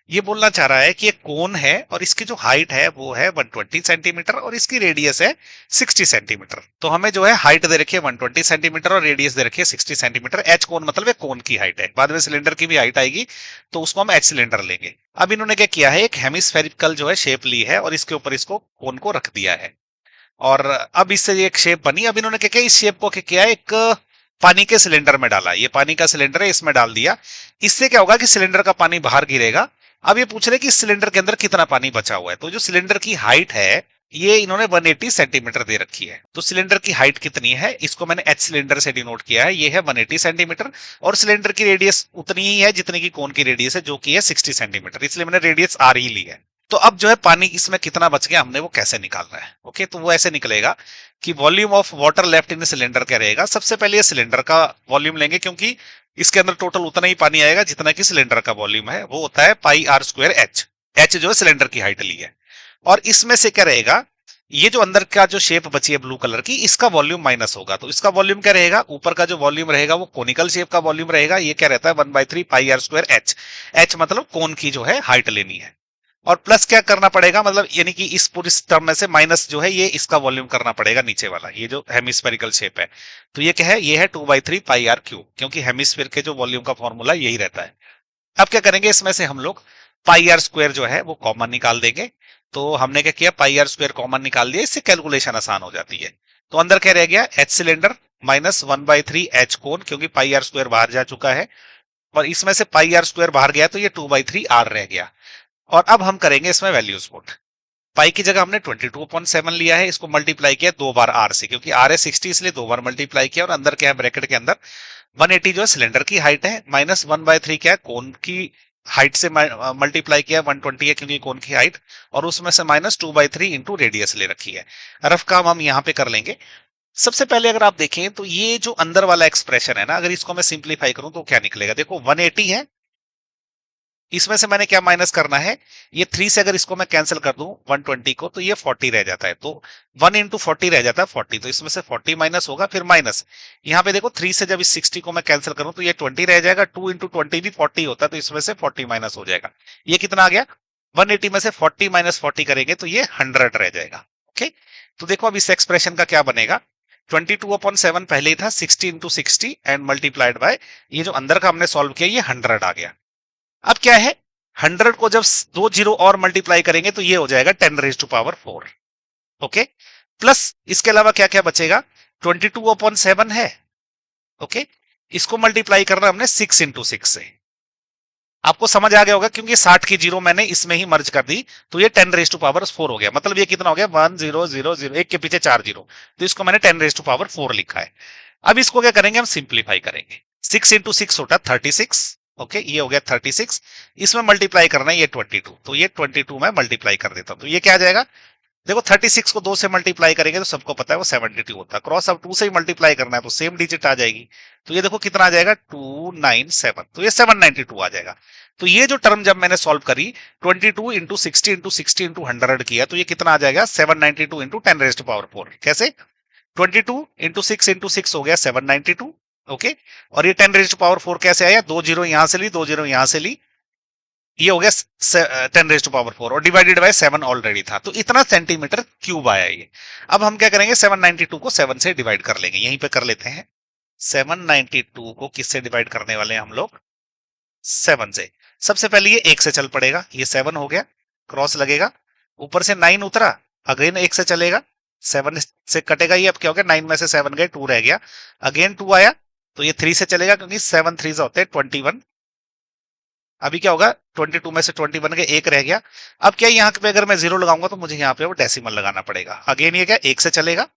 ये बोलना चाह रहा है कि एक कोन है और इसकी जो हाइट है वो है 120 सेंटीमीटर और इसकी रेडियस है 60 सेंटीमीटर। तो हमें जो है हाइट दे रखी है 120 सेंटीमीटर और रेडियस दे रखी है 60 सेंटीमीटर। एच कोन मतलब है कोन की हाइट है, बाद में सिलेंडर की भी हाइट आएगी तो उसको हम एच सिलेंडर लेंगे। अब इन्होंने क्या किया है, एक हेमिस्फेरिकल जो है शेप ली है और इसके ऊपर इसको कोन को रख दिया है, और अब इससे एक शेप बनी। अब इन्होंने क्या किया, इस शेप को क्या किया, एक पानी के सिलेंडर में डाला। ये पानी का सिलेंडर है, इसमें डाल दिया। इससे क्या होगा कि सिलेंडर का पानी बाहर गिरेगा। अब ये पूछ रहे कि इस सिलेंडर के अंदर कितना पानी बचा हुआ है। तो जो सिलेंडर की हाइट है ये इन्होंने 180 सेंटीमीटर दे रखी है। तो सिलेंडर की हाइट कितनी है, इसको मैंने एच सिलेंडर से डिनोट किया है, ये है 180 सेंटीमीटर, और सिलेंडर की रेडियस उतनी ही है जितनी की कोन की रेडियस है, जो कि है 60 सेंटीमीटर, इसलिए मैंने रेडियस आर ही ली है। तो अब जो है पानी इसमें कितना बच गया हमने वो कैसे निकालना है। ओके, तो वो ऐसे निकलेगा कि volume of water left in cylinder क्या रहेगा। सबसे पहले ये सिलेंडर का वॉल्यूम लेंगे, क्योंकि इसके अंदर टोटल उतना ही पानी आएगा जितना कि सिलेंडर का वॉल्यूम है, वो होता है पाई आर स्क्वायर एच। एच जो है सिलेंडर की हाइट ली है, और इसमें से क्या रहेगा, ये जो अंदर का जो शेप बची है ब्लू कलर की, इसका वॉल्यूम माइनस होगा। तो इसका वॉल्यूम क्या रहेगा, ऊपर का जो वॉल्यूम रहेगा वो कोनिकल शेप का वॉल्यूम रहेगा। ये क्या रहता है 1/3 पाई आर स्क्वायर एच। एच मतलब कोन की जो है हाइट लेनी है, और प्लस क्या करना पड़ेगा, मतलब यानी कि इस पूरी टर्म में से माइनस जो है ये इसका वॉल्यूम करना पड़ेगा नीचे वाला, ये जो हेमिस्फेरिकल शेप है। तो ये क्या है, ये है 2/3 पाई आर क्यूब, क्योंकि हेमिस्फीयर के जो वॉल्यूम का फॉर्मूला यही रहता है। अब क्या करेंगे, इसमें से हम लोग पाई आर स्क्वायर जो है वो कॉमन निकाल देंगे। तो हमने क्या किया, पाई आर स्क्वायर कॉमन निकाल दिया, इससे कैलकुलेशन आसान हो जाती है। तो अंदर क्या रह गया, एच सिलेंडर माइनस 1/3 एच कोन, क्योंकि पाई आर स्क्वायर बाहर जा चुका है, और इसमें से पाई आर स्क्वायर बाहर गया तो ये 2/3 आर रह गया। और अब हम करेंगे इसमें वैल्यूज पुट। पाई की जगह हमने 22.7 लिया है, इसको मल्टीप्लाई किया 2 बार आर से, क्योंकि आर है 60 इसलिए 2 बार मल्टीप्लाई किया, और अंदर क्या है ब्रैकेट के अंदर 180 जो है सिलेंडर की हाइट है, माइनस 1/3 क्या है, कोन की हाइट से मल्टीप्लाई किया, 120 है क्योंकि कोन की हाइट, और उसमें से माइनस 2/3 इंटू रेडियस ले रखी है। रफ काम हम यहाँ पे कर लेंगे। सबसे पहले अगर आप देखें तो ये जो अंदर वाला एक्सप्रेशन है ना, अगर इसको मैं सिंप्लीफाई करूं तो क्या निकलेगा, देखो 180 है, इसमें से मैंने क्या माइनस करना है, ये 3 से अगर इसको मैं कैंसिल कर दूं 120 को, तो ये 40 रह जाता है, तो 1 इंटू 40 रह जाता है 40, तो इसमें से 40 माइनस होगा, फिर माइनस यहाँ पे देखो 3 से जब इस 60 को मैं कैंसिल करूं तो ये 20 रह जाएगा, 2 इंटू 20 भी 40 होता है, तो इसमें से 40 माइनस हो जाएगा। ये कितना आ गया, 180 में से 40 माइनस 40 करेंगे तो ये 100 रह जाएगा। ओके, तो देखो अब इस एक्सप्रेशन का क्या बनेगा, 22/7 पहले ही था, 60 इंटू 60 एंड मल्टीप्लाइड बाय ये जो अंदर का हमने सॉल्व किया, ये 100 आ गया। अब क्या है, 100 को जब 2 जीरो और मल्टीप्लाई करेंगे तो ये हो जाएगा 10⁴। ओके, प्लस इसके अलावा क्या क्या बचेगा, 22/7 है। ओके, इसको मल्टीप्लाई करना हमने 6 इंटू 6 से, आपको समझ आ गया होगा क्योंकि 60 की जीरो मैंने इसमें ही मर्ज कर दी, तो ये 10⁴ हो गया, मतलब ये कितना हो गया, 1000, एक के पीछे 4 जीरो, तो इसको मैंने 10⁴ लिखा है। अब इसको क्या करेंगे, हम सिंप्लीफाई करेंगे, 6 इंटू 6 होता 36। ओके, ये हो गया 36, इसमें मल्टीप्लाई करना है ये 22, तो ये 22 में मल्टीप्लाई कर देता हूं, तो ये क्या आ जाएगा, देखो 36 को 2 से मल्टीप्लाई करेंगे तो सबको पता है वो 72 होता है, क्रॉस अब 2 से ही मल्टीप्लाई करना है तो सेम डिजिट आ जाएगी, तो ये देखो कितना आ जाएगा 297, तो ये 792 आ जाएगा। तो ये जो टर्म जब मैंने सॉल्व करी, 22 इंटू 60 इंटू 60 इंटू 100 किया, तो ये कितना आ जाएगा 792 इंटू 10⁴। कैसे, 22 इंटू 6 इंटू 6 हो गया 792। ओके, और ये 10⁴ कैसे आया, 2 जीरो यहां से ली, 2 जीरो यहां से ली, ये हो गया 10⁴ और डिवाइडेड बाय 7 ऑलरेडी था, तो इतना सेंटीमीटर क्यूब आया ये। अब हम क्या करेंगे, 792 को 7 से डिवाइड कर लेंगे, यहीं पे कर लेते हैं। 792 को किससे डिवाइड करने वाले हैं हम लोग, 7 से। सबसे पहले ये 1 से चल पड़ेगा, ये 7 हो गया, क्रॉस लगेगा, ऊपर से 9 उतरा, अगेन 1 से चलेगा, 7 से कटेगा, ये अब क्या हो गया, 9 में से 7 गए, 2 रह गया, अगेन 2 आया, तो ये 3 से चलेगा क्योंकि 7 3 होते हैं 21। अभी क्या होगा, 22 में से 21 के 1 रह गया। अब क्या यहाँ पे अगर मैं 0 लगाऊंगा तो मुझे यहाँ पे वो डेसिमल लगाना पड़ेगा, अगेन ये क्या 1 से चलेगा,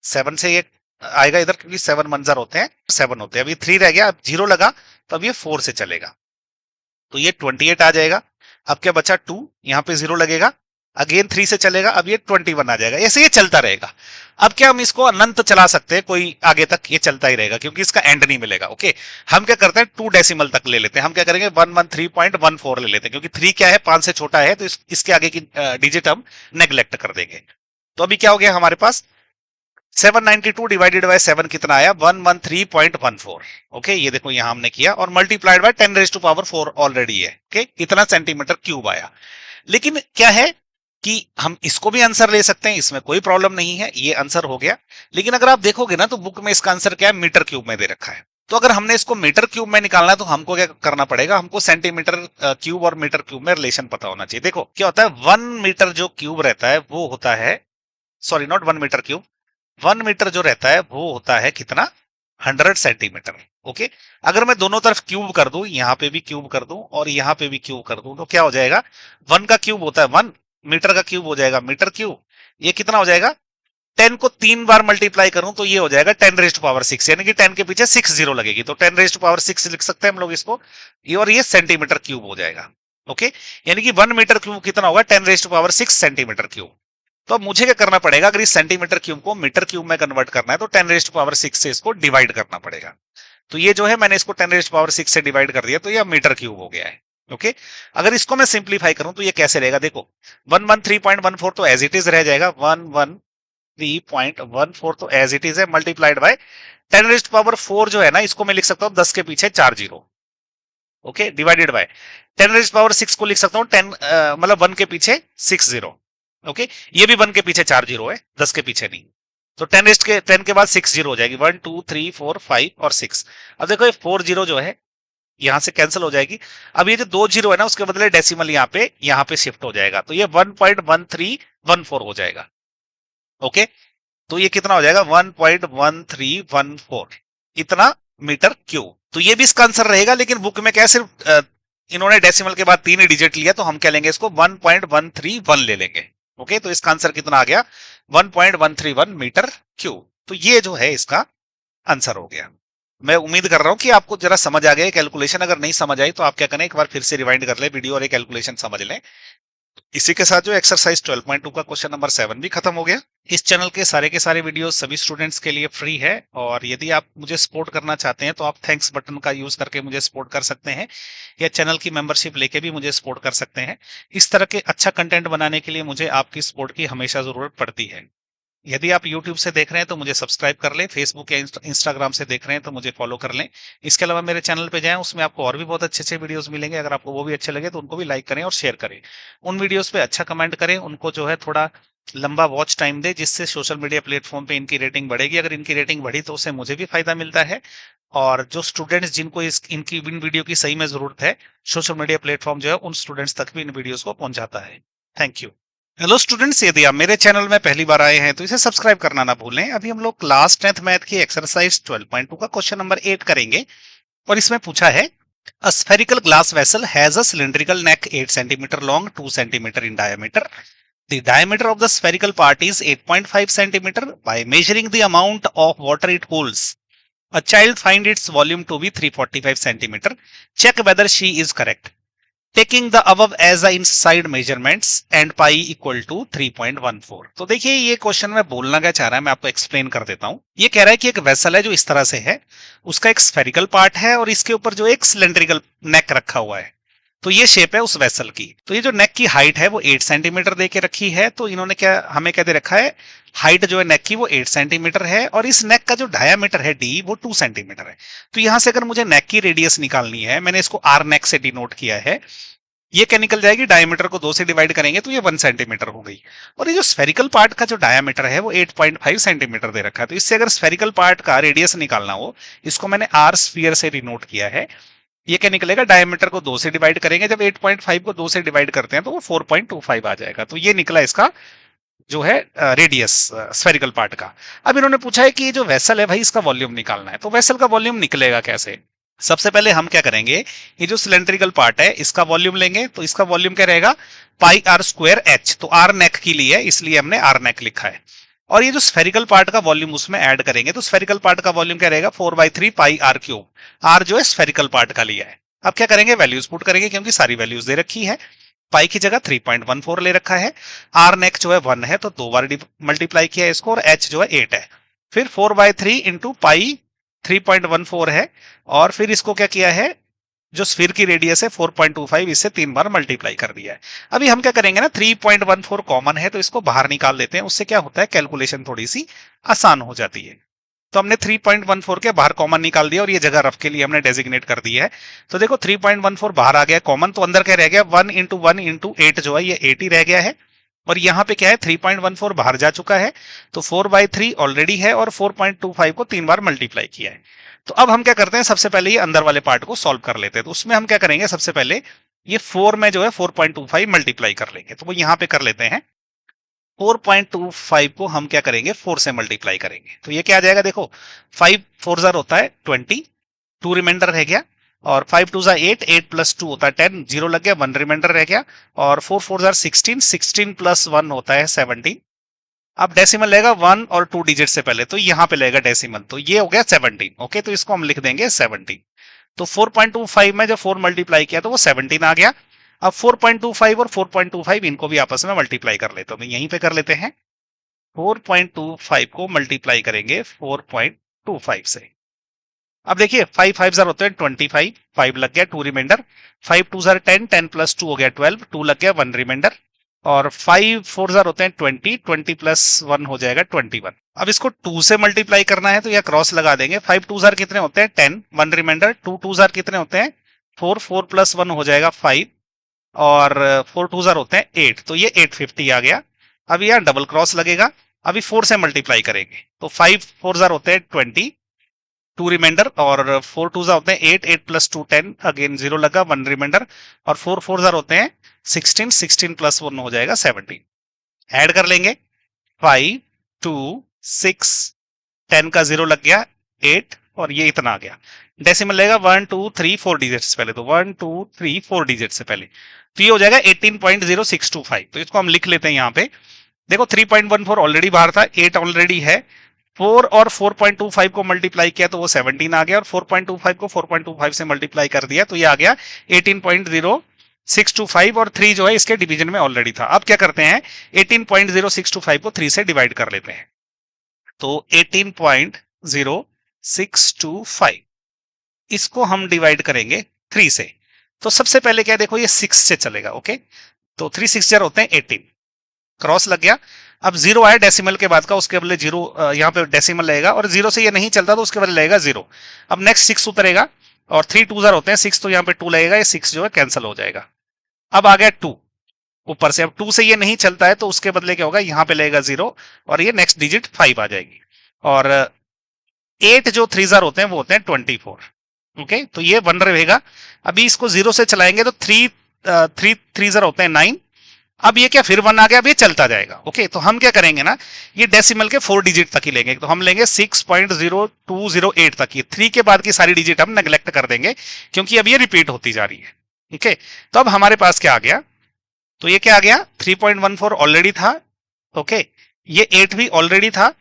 7 से ये आएगा इधर क्योंकि 7 मंजर होते हैं, 7 होते हैं, अभी 3 रह गया, अब 0 लगा तो अब ये 4 से चलेगा, तो ये 28 आ जाएगा। अब क्या बचा 2, यहाँ पे 0 लगेगा, अगेन 3 से चलेगा, अब ये 21 आ जाएगा, ऐसे ये चलता रहेगा। अब क्या हम इसको अनंत चला सकते हैं, कोई आगे तक ये चलता ही रहेगा क्योंकि इसका एंड नहीं मिलेगा। ओके, हम क्या करते हैं 2 डेसिमल तक ले लेते हैं, हम क्या करेंगे 113.14 ले लेते हैं, क्योंकि 3 क्या है 5 से छोटा है, तो इसके आगे की डिजिट हम नेग्लेक्ट कर देंगे। तो अभी क्या हो गया हमारे पास, 792 डिवाइडेड बाय 7 कितना आया, 113.14। ओके, ये देखो यहां हमने किया, और मल्टीप्लाइड बाय 10⁴ ऑलरेडी है। ओके, इतना सेंटीमीटर क्यूब आया। लेकिन क्या है कि हम इसको भी आंसर ले सकते हैं, इसमें कोई प्रॉब्लम नहीं है, ये आंसर हो गया। लेकिन अगर आप देखोगे ना तो बुक में इसका आंसर क्या है, मीटर क्यूब में दे रखा है। तो अगर हमने इसको मीटर क्यूब में निकालना है तो हमको क्या करना पड़ेगा, हमको सेंटीमीटर क्यूब और मीटर क्यूब में रिलेशन पता होना चाहिए। देखो क्या होता है, 1 मीटर जो क्यूब रहता है वो होता है, sorry not 1 metre cube, 1 metre जो रहता है वो होता है कितना, 100 सेंटीमीटर। ओके, अगर मैं दोनों तरफ क्यूब कर दूं, यहां पे भी क्यूब कर दूं और यहां पे भी क्यूब कर दूं, तो क्या हो जाएगा, 1 का क्यूब होता है 1, मीटर का क्यूब हो जाएगा मीटर क्यूब, ये कितना हो जाएगा, 10 को 3 बार मल्टीप्लाई करूं तो ये हो जाएगा 10⁶, यानी कि 10 के पीछे 6 जीरो लगेगी, तो 10⁶ लिख सकते हैं हम लोग इसको, ये और ये सेंटीमीटर क्यूब हो जाएगा। ओके, यानी कि 1 मीटर क्यूब कितना होगा, 10⁶ सेंटीमीटर क्यूब। तो अब मुझे क्या करना पड़ेगा, अगर इस सेंटीमीटर क्यूब को मीटर क्यूब में कन्वर्ट करना है तो 10⁶ से इसको डिवाइड करना पड़ेगा। तो ये जो है मैंने इसको 10⁶ से डिवाइड कर दिया, तो ये मीटर क्यूब हो गया है। ओके, अगर इसको मैं सिंप्लीफाई करूं तो ये कैसे रहेगा, देखो 113.14 तो एज इट इज रह जाएगा, 113.14 तो एज इट इज है, मल्टीप्लाइड बाय 10⁴ जो है ना, इसको मैं लिख सकता हूं 10 के पीछे 4 जीरो। ओके, डिवाइडेड बाय 10⁶ को लिख सकता हूं 10 मतलब 1 के पीछे 6 जीरो। ओके, ये भी 1 के पीछे 4 जीरो है, 10 के पीछे नहीं, तो 10 के बाद 6 जीरो हो जाएगी, 1 2 3 4 5 और 6। अब देखो ये 4 जीरो जो है यहां से कैंसिल हो जाएगी, अब ये जो 2 जीरो है ना उसके बदले डेसिमल यहाँ पे शिफ्ट हो जाएगा, तो ये 1.1314 हो जाएगा। ओके, तो ये कितना हो जाएगा 1.1314, इतना मीटर क्यूब। तो ये भी इसका आंसर रहेगा, लेकिन बुक में क्या है, सिर्फ इन्होंने डेसिमल के बाद 3 ही डिजिट लिया, तो हम क्या लेंगे इसको 1.131 ले लेंगे। ओके, तो इसका आंसर कितना आ गया, 1.131 मीटर क्यूब। तो ये जो है इसका आंसर हो गया। मैं उम्मीद कर रहा हूँ कि आपको जरा समझ आ गया कैलकुलेशन। अगर नहीं समझ आई तो आप क्या करें, एक बार फिर से रिवाइंड कर ले वीडियो और ये कैलकुलेशन समझ लें। इसी के साथ जो एक्सरसाइज 12.2 का क्वेश्चन नंबर 7 भी खत्म हो गया। इस चैनल के सारे वीडियो सभी स्टूडेंट्स के लिए फ्री है, और यदि आप मुझे सपोर्ट करना चाहते हैं तो आप थैंक्स बटन का यूज करके मुझे सपोर्ट कर सकते हैं, या चैनल की मेंबरशिप लेके भी मुझे सपोर्ट कर सकते हैं। इस तरह के अच्छा कंटेंट बनाने के लिए मुझे आपकी सपोर्ट की हमेशा जरूरत पड़ती है। यदि आप YouTube से देख रहे हैं तो मुझे सब्सक्राइब कर लें, फेसबुक या इंस्टाग्राम से देख रहे हैं तो मुझे फॉलो कर लें। इसके अलावा मेरे चैनल पे जाएं, उसमें आपको और भी बहुत अच्छे अच्छे वीडियोस मिलेंगे। अगर आपको वो भी अच्छे लगे तो उनको भी लाइक करें और शेयर करें। उन वीडियोस पे अच्छा कमेंट करें, उनको जो है थोड़ा लंबा वॉच टाइम दे, जिससे सोशल मीडिया प्लेटफॉर्म पे इनकी रेटिंग बढ़ेगी। अगर इनकी रेटिंग बढ़ी तो उससे मुझे भी फायदा मिलता है, और जो स्टूडेंट्स जिनको इनकी इन वीडियो की सही में जरूरत है, सोशल मीडिया प्लेटफॉर्म जो है उन स्टूडेंट्स तक भी इन वीडियोस को पहुंचाता है। Thank you. हेलो स्टूडेंट्स, यदि आप मेरे चैनल में पहली बार आए हैं तो इसे सब्सक्राइब करना ना भूलें। अभी हम लोग क्लास 10th मैथ की एक्सरसाइज 12.2 का क्वेश्चन नंबर 8 करेंगे, और इसमें पूछा है अ spherical glass vessel has a cylindrical neck 8 centimeter long, 2 centimeter in diameter. The diameter of the spherical part is 8.5 centimeter. By measuring the amount of water it holds, a child find its volume to be 345 centimeter. Check whether she is correct. Taking the above as a inside measurements and pi equal to 3.14। तो देखिए ये question में बोलना क्या चाह रहा है, मैं आपको एक्सप्लेन कर देता हूं। ये कह रहा है कि एक वेसल है जो इस तरह से है, उसका एक स्फेरिकल पार्ट है और इसके ऊपर जो एक सिलेंड्रिकल नेक रखा हुआ है। तो ये शेप है उस वेसल की। तो ये जो नेक की हाइट है वो 8 सेंटीमीटर दे के रखी है। तो इन्होंने क्या हमें क्या दे रखा है, हाइट जो है नेक की वो 8 सेंटीमीटर है, और इस नेक का जो डायामीटर है डी वो 2 सेंटीमीटर है। तो यहां से अगर मुझे नेक की रेडियस निकालनी है, मैंने इसको आर नेक से डिनोट किया है। ये क्या निकल जाएगी, डायमीटर को 2 से डिवाइड करेंगे तो ये 1 सेंटीमीटर हो गई। और ये जो स्फेरिकल पार्ट का जो डायमीटर है वो 8.5 सेंटीमीटर दे रखा है। तो इससे अगर स्फेरिकल पार्ट का रेडियस निकालना हो, इसको मैंने आर स्फीयर से डिनोट किया है। ये क्या निकलेगा, डायमीटर को 2 से डिवाइड करेंगे, जब 8.5 को 2 से डिवाइड करते हैं तो वो 4.25 आ जाएगा। तो ये निकला इसका जो है रेडियस स्फेरिकल पार्ट का। अब इन्होंने पूछा है कि ये जो वेसल है भाई इसका वॉल्यूम निकालना है। तो वेसल का वॉल्यूम निकलेगा कैसे? सबसे पहले हम क्या करेंगे, ये जो सिलेंड्रिकल पार्ट है इसका वॉल्यूम लेंगे। तो इसका वॉल्यूम क्या रहेगा, पाई आर स्क्वायर एच। तो आर नेक की लिए इसलिए हमने आर नेक लिखा है। और ये जो स्फेरिकल पार्ट का वॉल्यूम उसमें ऐड करेंगे, तो स्फेरिकल पार्ट का वॉल्यूम क्या रहेगा, 4/3 पाई आर क्यूब। आर जो है स्फेरिकल पार्ट का लिया है। अब क्या करेंगे, वैल्यूज पुट करेंगे क्योंकि सारी वैल्यूज दे रखी है। पाई की जगह 3.14 ले रखा है। आर नेक जो है 1 है तो 2 बार मल्टीप्लाई किया इसको, और एच जो है 8 है। फिर 4/3 इंटू पाई 3.14 है, और फिर इसको क्या किया है, जो स्फीयर की रेडियस है 4.25, इससे 3 बार मल्टीप्लाई कर दिया है। अभी हम क्या करेंगे ना, 3.14 कॉमन है तो इसको बाहर निकाल देते हैं। उससे क्या होता है, कैलकुलेशन थोड़ी सी आसान हो जाती है। तो हमने 3.14 के बाहर कॉमन निकाल दिया, और ये जगह रफ के लिए हमने डेजिग्नेट कर दिया है। तो देखो 3.14 बाहर आ गया कॉमन, तो अंदर क्या रह गया, 1 इंटू 1 इंटू 8 जो है ये 8 ही रह गया है। और यहाँ पे क्या है, 3.14 बाहर जा चुका है, तो 4/3 ऑलरेडी है, और 4.25 को 3 बार मल्टीप्लाई किया है। तो अब हम क्या करते हैं, सबसे पहले ये अंदर वाले पार्ट को सॉल्व कर लेते हैं। तो उसमें हम क्या करेंगे, सबसे पहले ये 4 में जो है 4.25 मल्टीप्लाई कर लेंगे। तो वो यहाँ पे कर लेते हैं। 4.25 को हम क्या करेंगे, 4 से मल्टीप्लाई करेंगे। तो ये क्या आ जाएगा, देखो 5 4 जार होता है 20, 2 रिमाइंडर रह गया, और 5 2 जार 8, 8 प्लस 2 होता है 10, 0 लग गया, 1 रिमाइंडर रह गया, और 4 4 जार 16, 16 प्लस 1 होता है 17। अब डेसिमल लेगा 1 और 2 डिजिट से पहले, तो यहां पे लेगा डेसिमल, तो ये हो गया 17। ओके, तो इसको हम लिख देंगे 17। तो 4.25 में जब 4 मल्टीप्लाई किया तो वो 17 आ गया। अब 4.25 और 4.25 इनको भी आपस में मल्टीप्लाई कर लेते, तो यहीं पे कर लेते हैं। 4.25 को मल्टीप्लाई करेंगे 4.25 से। अब देखिए 5 5 जार होते हैं 25, 5 लग गया, 2 रिमाइंडर, 5 2 जार 10, 10 प्लस 2 हो गया 12, 2 लग गया, 1 रिमाइंडर, और 5 4 जार होते हैं 20, 20 प्लस 1 हो जाएगा 21। अब इसको 2 से मल्टीप्लाई करना है तो यह क्रॉस लगा देंगे। 5 2 जार कितने होते हैं 10, 1 रिमाइंडर, 2 2 जार कितने होते हैं 4, 4 प्लस 1 हो जाएगा 5, और 4 2 जार होते हैं 8, तो ये 850 आ गया। अब यहाँ डबल क्रॉस लगेगा, अभी 4 से मल्टीप्लाई करेंगे, तो 5 4 जार होते हैं 20, 2 रिमाइंडर, और 4 2 जार होते हैं 8, 8 प्लस 2 10, अगेन 0 लगा, 1 रिमाइंडर, और 4 4 जार होते हैं 16, 16 प्लस 1 हो जाएगा 17। ऐड कर लेंगे, 5 2 6, 10 का 0 लग गया 8, और ये इतना आ गया। डेसिमल लेगा 1 2 3 4 डिजिट से पहले, तो 1 2 3 4 डिजिट से पहले, तो ये हो जाएगा 18.0625। तो इसको हम लिख लेते हैं यहाँ पे। देखो 3.14 ऑलरेडी बाहर था, 8 ऑलरेडी है, 4 और 4.25 को मल्टीप्लाई किया तो वो 17 आ गया, और 4.25 को 4.25 से मल्टीप्लाई कर दिया तो ये आ गया 18.0625, और 3 जो है इसके डिवीजन में ऑलरेडी था। अब क्या करते हैं, 18.0625 को 3 से डिवाइड कर लेते हैं, तो 18.0625 इसको हम डिवाइड करेंगे 3 से। तो सबसे पहले क्या, देखो ये 6 से चलेगा, ओके, तो 3 6 जार होते हैं 18, क्रॉस लग गया। अब जीरो आया डेसिमल के बाद का, उसके बदले जीरो यहाँ पे डेसिमल लगेगा, और जीरो से ये नहीं चलता तो उसके बदले लगेगा जीरो। अब नेक्स्ट 6 उतरेगा, और 3 2 जार होते हैं 6, तो यहाँ पे 2 लगेगा, ये 6 जो है कैंसिल हो जाएगा। अब आ गया 2 ऊपर से, अब 2 से ये नहीं चलता है तो उसके बदले क्या होगा, यहाँ पे लगेगा जीरो, और ये नेक्स्ट डिजिट 5 आ जाएगी। और 8 जो 3 जार होते हैं वो होते हैं 24, ओके, तो ये 1 रहेगा। अभी इसको जीरो से चलाएंगे तो 3 जार होते हैं 9, अब ये क्या फिर 1 आ गया, अब ये चलता जाएगा, ओके। तो हम क्या करेंगे ना, ये डेसिमल के 4 डिजिट तक ही लेंगे, तो हम लेंगे 6.0208 तक ही, 3 के बाद की सारी डिजिट हम नेग्लेक्ट कर देंगे क्योंकि अब ये रिपीट होती जा रही है, ठीक है। तो अब हमारे पास क्या आ गया, तो ये क्या आ गया, 3.14 ऑलरेडी था, ओके, ये 8 भी ऑलरेडी था,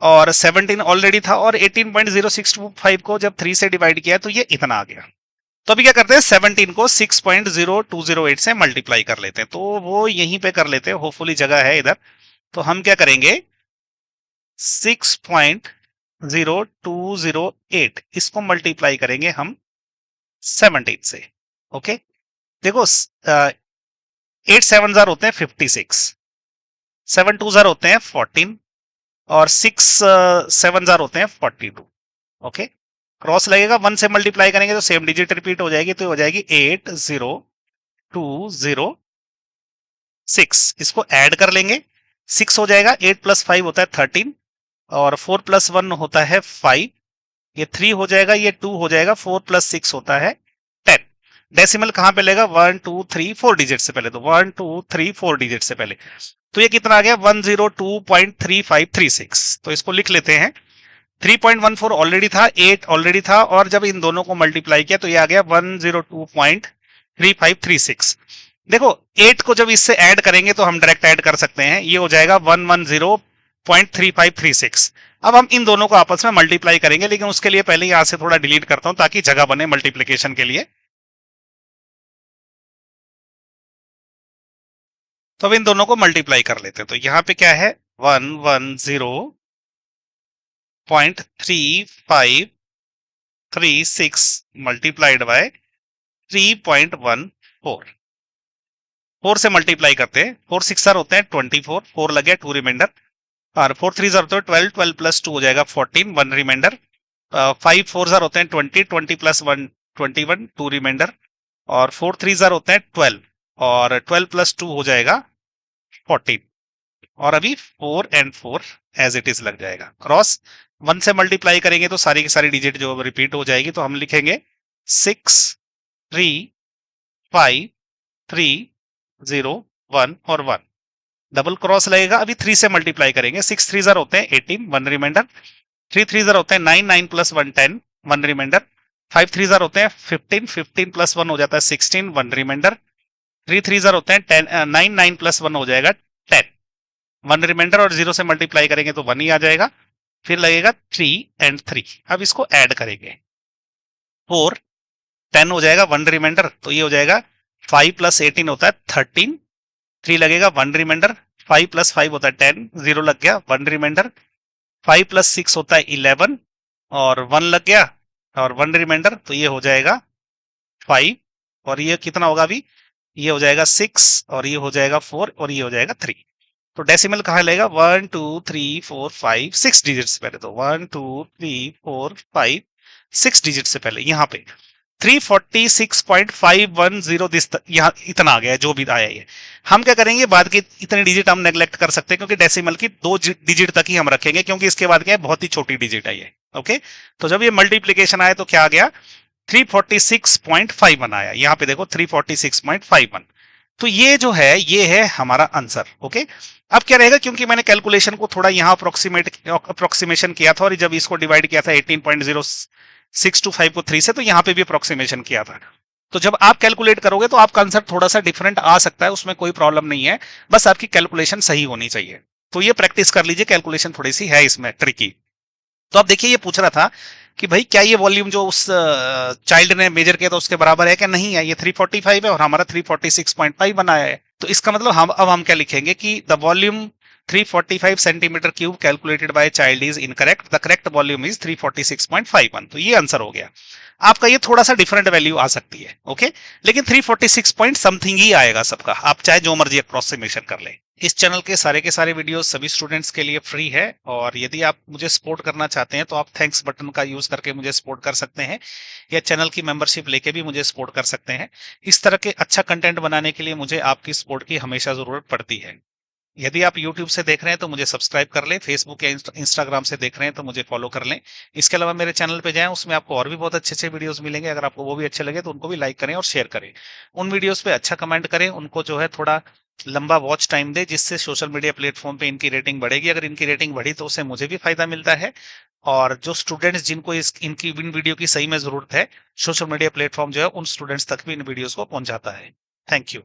और 17 ऑलरेडी था, और 18.0625 को जब 3 से डिवाइड किया तो ये इतना आ गया। तो अभी क्या करते हैं, 17 को 6.0208 से मल्टीप्लाई कर लेते हैं, तो वो यहीं पे कर लेते हैं, होपफुली जगह है इधर। तो हम क्या करेंगे, 6.0208 इसको मल्टीप्लाई करेंगे हम 17 से, ओके। देखो 8 7 जार होते हैं 56, 7 2 जार होते हैं 14, और 6 7 जार होते हैं 42, ओके। क्रॉस लगेगा, 1 से मल्टीप्लाई करेंगे तो सेम डिजिट रिपीट हो जाएगी, तो हो जाएगी 80206, इसको ऐड कर लेंगे, 6 हो जाएगा, 8 + 5 होता है 13, और 4 + 1 होता है 5, ये 3 हो जाएगा, ये 2 हो जाएगा, 4 + 6 होता है 10। डेसिमल कहां पे लेगा, 1 2 3 4 डिजिट से पहले, तो 1 2 3 4 डिजिट से पहले, तो ये कितना आ गया, 102.3536, तो इसको लिख लेते हैं। 3.14 ऑलरेडी था, 8 ऑलरेडी था, और जब इन दोनों को मल्टीप्लाई किया तो ये आ गया 102.3536। देखो 8 को जब इससे ऐड करेंगे तो हम डायरेक्ट ऐड कर सकते हैं, ये हो जाएगा 110.3536। अब हम इन दोनों को आपस में मल्टीप्लाई करेंगे, लेकिन उसके लिए पहले यहां से थोड़ा डिलीट करता हूं ताकि जगह बने मल्टीप्लीकेशन के लिए। तो अब इन दोनों को मल्टीप्लाई कर लेते हैं, तो यहां पे क्या है, 110.3536 मल्टीप्लाइड बाय 3.14, 4 से मल्टीप्लाई करते हैं, 4 6 जार होते हैं 24, 4 लगे 2 रिमाइंडर, और 4 3 जार होते हैं 12, 12 + 2 हो जाएगा 14, 1 रिमाइंडर, 5 4 जार होते हैं 20, 20 + 1 21, 2 रिमाइंडर, और 4 3 जार होते हैं 12, और 12 + 2 हो जाएगा 14, और अभी 4 and 4 एज इट इज लग जाएगा। क्रॉस 1 से मल्टीप्लाई करेंगे तो सारी की सारी डिजिट जो रिपीट हो जाएगी, तो हम लिखेंगे 6 3 5 3 0 1 और 1, डबल क्रॉस लगेगा, अभी 3 से मल्टीप्लाई करेंगे, 6 3 जार होते हैं 18, 1 रिमाइंडर, 3 3 जार होते हैं 9, 9 + 1 10, 1 रिमाइंडर, 5 3 जार होते हैं 15, 15 + 1 हो जाता है 16, 1 रिमाइंडर, 3 3 जार होते हैं 10, 9 9 + 1 हो जाएगा 10, 1 रिमाइंडर, और 0 से मल्टीप्लाई करेंगे तो 1 ही आ जाएगा, फिर लगेगा 3 and 3। अब इसको ऐड करेंगे, 4 10 हो जाएगा, 1 रिमाइंडर, तो ये हो जाएगा 5 + 18 होता है 13, 3 लगेगा, 1 रिमाइंडर, 5 + 5 होता है 10, 0 लग गया, 1 रिमाइंडर, 5 + 6 होता है 11, और 1 लग गया, और 1 रिमाइंडर, तो ये हो जाएगा 5, और ये कितना होगा अभी, ये हो जाएगा 6, और ये हो जाएगा 4, और ये हो जाएगा 3। तो डेसिमल कहाँ लेगा, 1 2 3 4 5 6 डिजिट से पहले, तो 1 2 3 4 5 6 डिजिट से पहले यहाँ पे 346.510 दिस, यहाँ इतना आ गया है जो भी आया है। हम क्या करेंगे, बाद की इतनी डिजिट हम नेग्लेक्ट कर सकते हैं, क्योंकि डेसिमल की 2 डिजिट तक ही हम रखेंगे, क्योंकि इसके बाद क्या है, बहुत ही छोटी डिजिट है ये, ओके। तो जब ये मल्टीप्लीकेशन आया तो क्या आ गया, 346.51 आया, यहाँ पे देखो 346.51। तो ये जो है ये है हमारा आंसर, ओके। अब क्या रहेगा, क्योंकि मैंने कैलकुलेशन को थोड़ा यहाँ अप्रोक्सीमेशन किया था, और जब इसको डिवाइड किया था 18.0625 को 3 से, तो यहाँ पे भी अप्रोक्सीमेशन किया था। तो जब आप कैलकुलेट करोगे तो आपका आंसर थोड़ा सा डिफरेंट आ सकता है, उसमें कोई प्रॉब्लम नहीं है, बस आपकी कैलकुलेशन सही होनी चाहिए। तो ये प्रैक्टिस कर लीजिए, कैलकुलेशन थोड़ी सी है इसमें ट्रिकी। तो आप देखिए ये पूछ रहा था कि भाई क्या ये वॉल्यूम जो उस चाइल्ड ने मेजर किया था उसके बराबर है क्या, नहीं है, ये 345 है और हमारा 346.5 बनाया है। तो इसका मतलब हम क्या लिखेंगे कि the volume 345 centimetre cube calculated by child is incorrect, the correct volume is 346.51। तो ये आंसर हो गया। आपका ये थोड़ा सा डिफरेंट वैल्यू आ सकती है, ओके, लेकिन 346 पॉइंट समथिंग ही आएगा सबका, आप चाहे जो मर्जी अप्रोक्सीमेशन कर लें। इस चैनल के सारे वीडियोस सभी स्टूडेंट्स के लिए फ्री है, और यदि आप मुझे सपोर्ट करना चाहते हैं तो आप थैंक्स बटन का यूज करके मुझे सपोर्ट कर सकते हैं, या चैनल की मेंबरशिप लेके भी मुझे सपोर्ट कर सकते हैं। इस तरह के अच्छा कंटेंट बनाने के लिए मुझे आपकी सपोर्ट की हमेशा जरूरत पड़ती है। यदि आप YouTube से देख रहे हैं तो मुझे सब्सक्राइब कर लें, फेसबुक या इंस्टाग्राम से देख रहे हैं तो मुझे फॉलो कर लें। इसके अलावा मेरे चैनल पे जाएं, उसमें आपको और भी बहुत अच्छे अच्छे वीडियोस मिलेंगे। अगर आपको वो भी अच्छे लगे तो उनको भी लाइक करें और शेयर करें। उन वीडियोस पे अच्छा कमेंट करें, उनको जो है थोड़ा लंबा वॉच टाइम दे, जिससे सोशल मीडिया प्लेटफॉर्म पे इनकी रेटिंग बढ़ेगी। अगर इनकी रेटिंग बढ़ी तो उससे मुझे भी फायदा मिलता है, और जो स्टूडेंट्स जिनको इनकी इन वीडियो की सही में जरूरत है, सोशल मीडिया प्लेटफॉर्म जो है उन स्टूडेंट्स तक भी इन वीडियोस को पहुंचाता है। Thank you.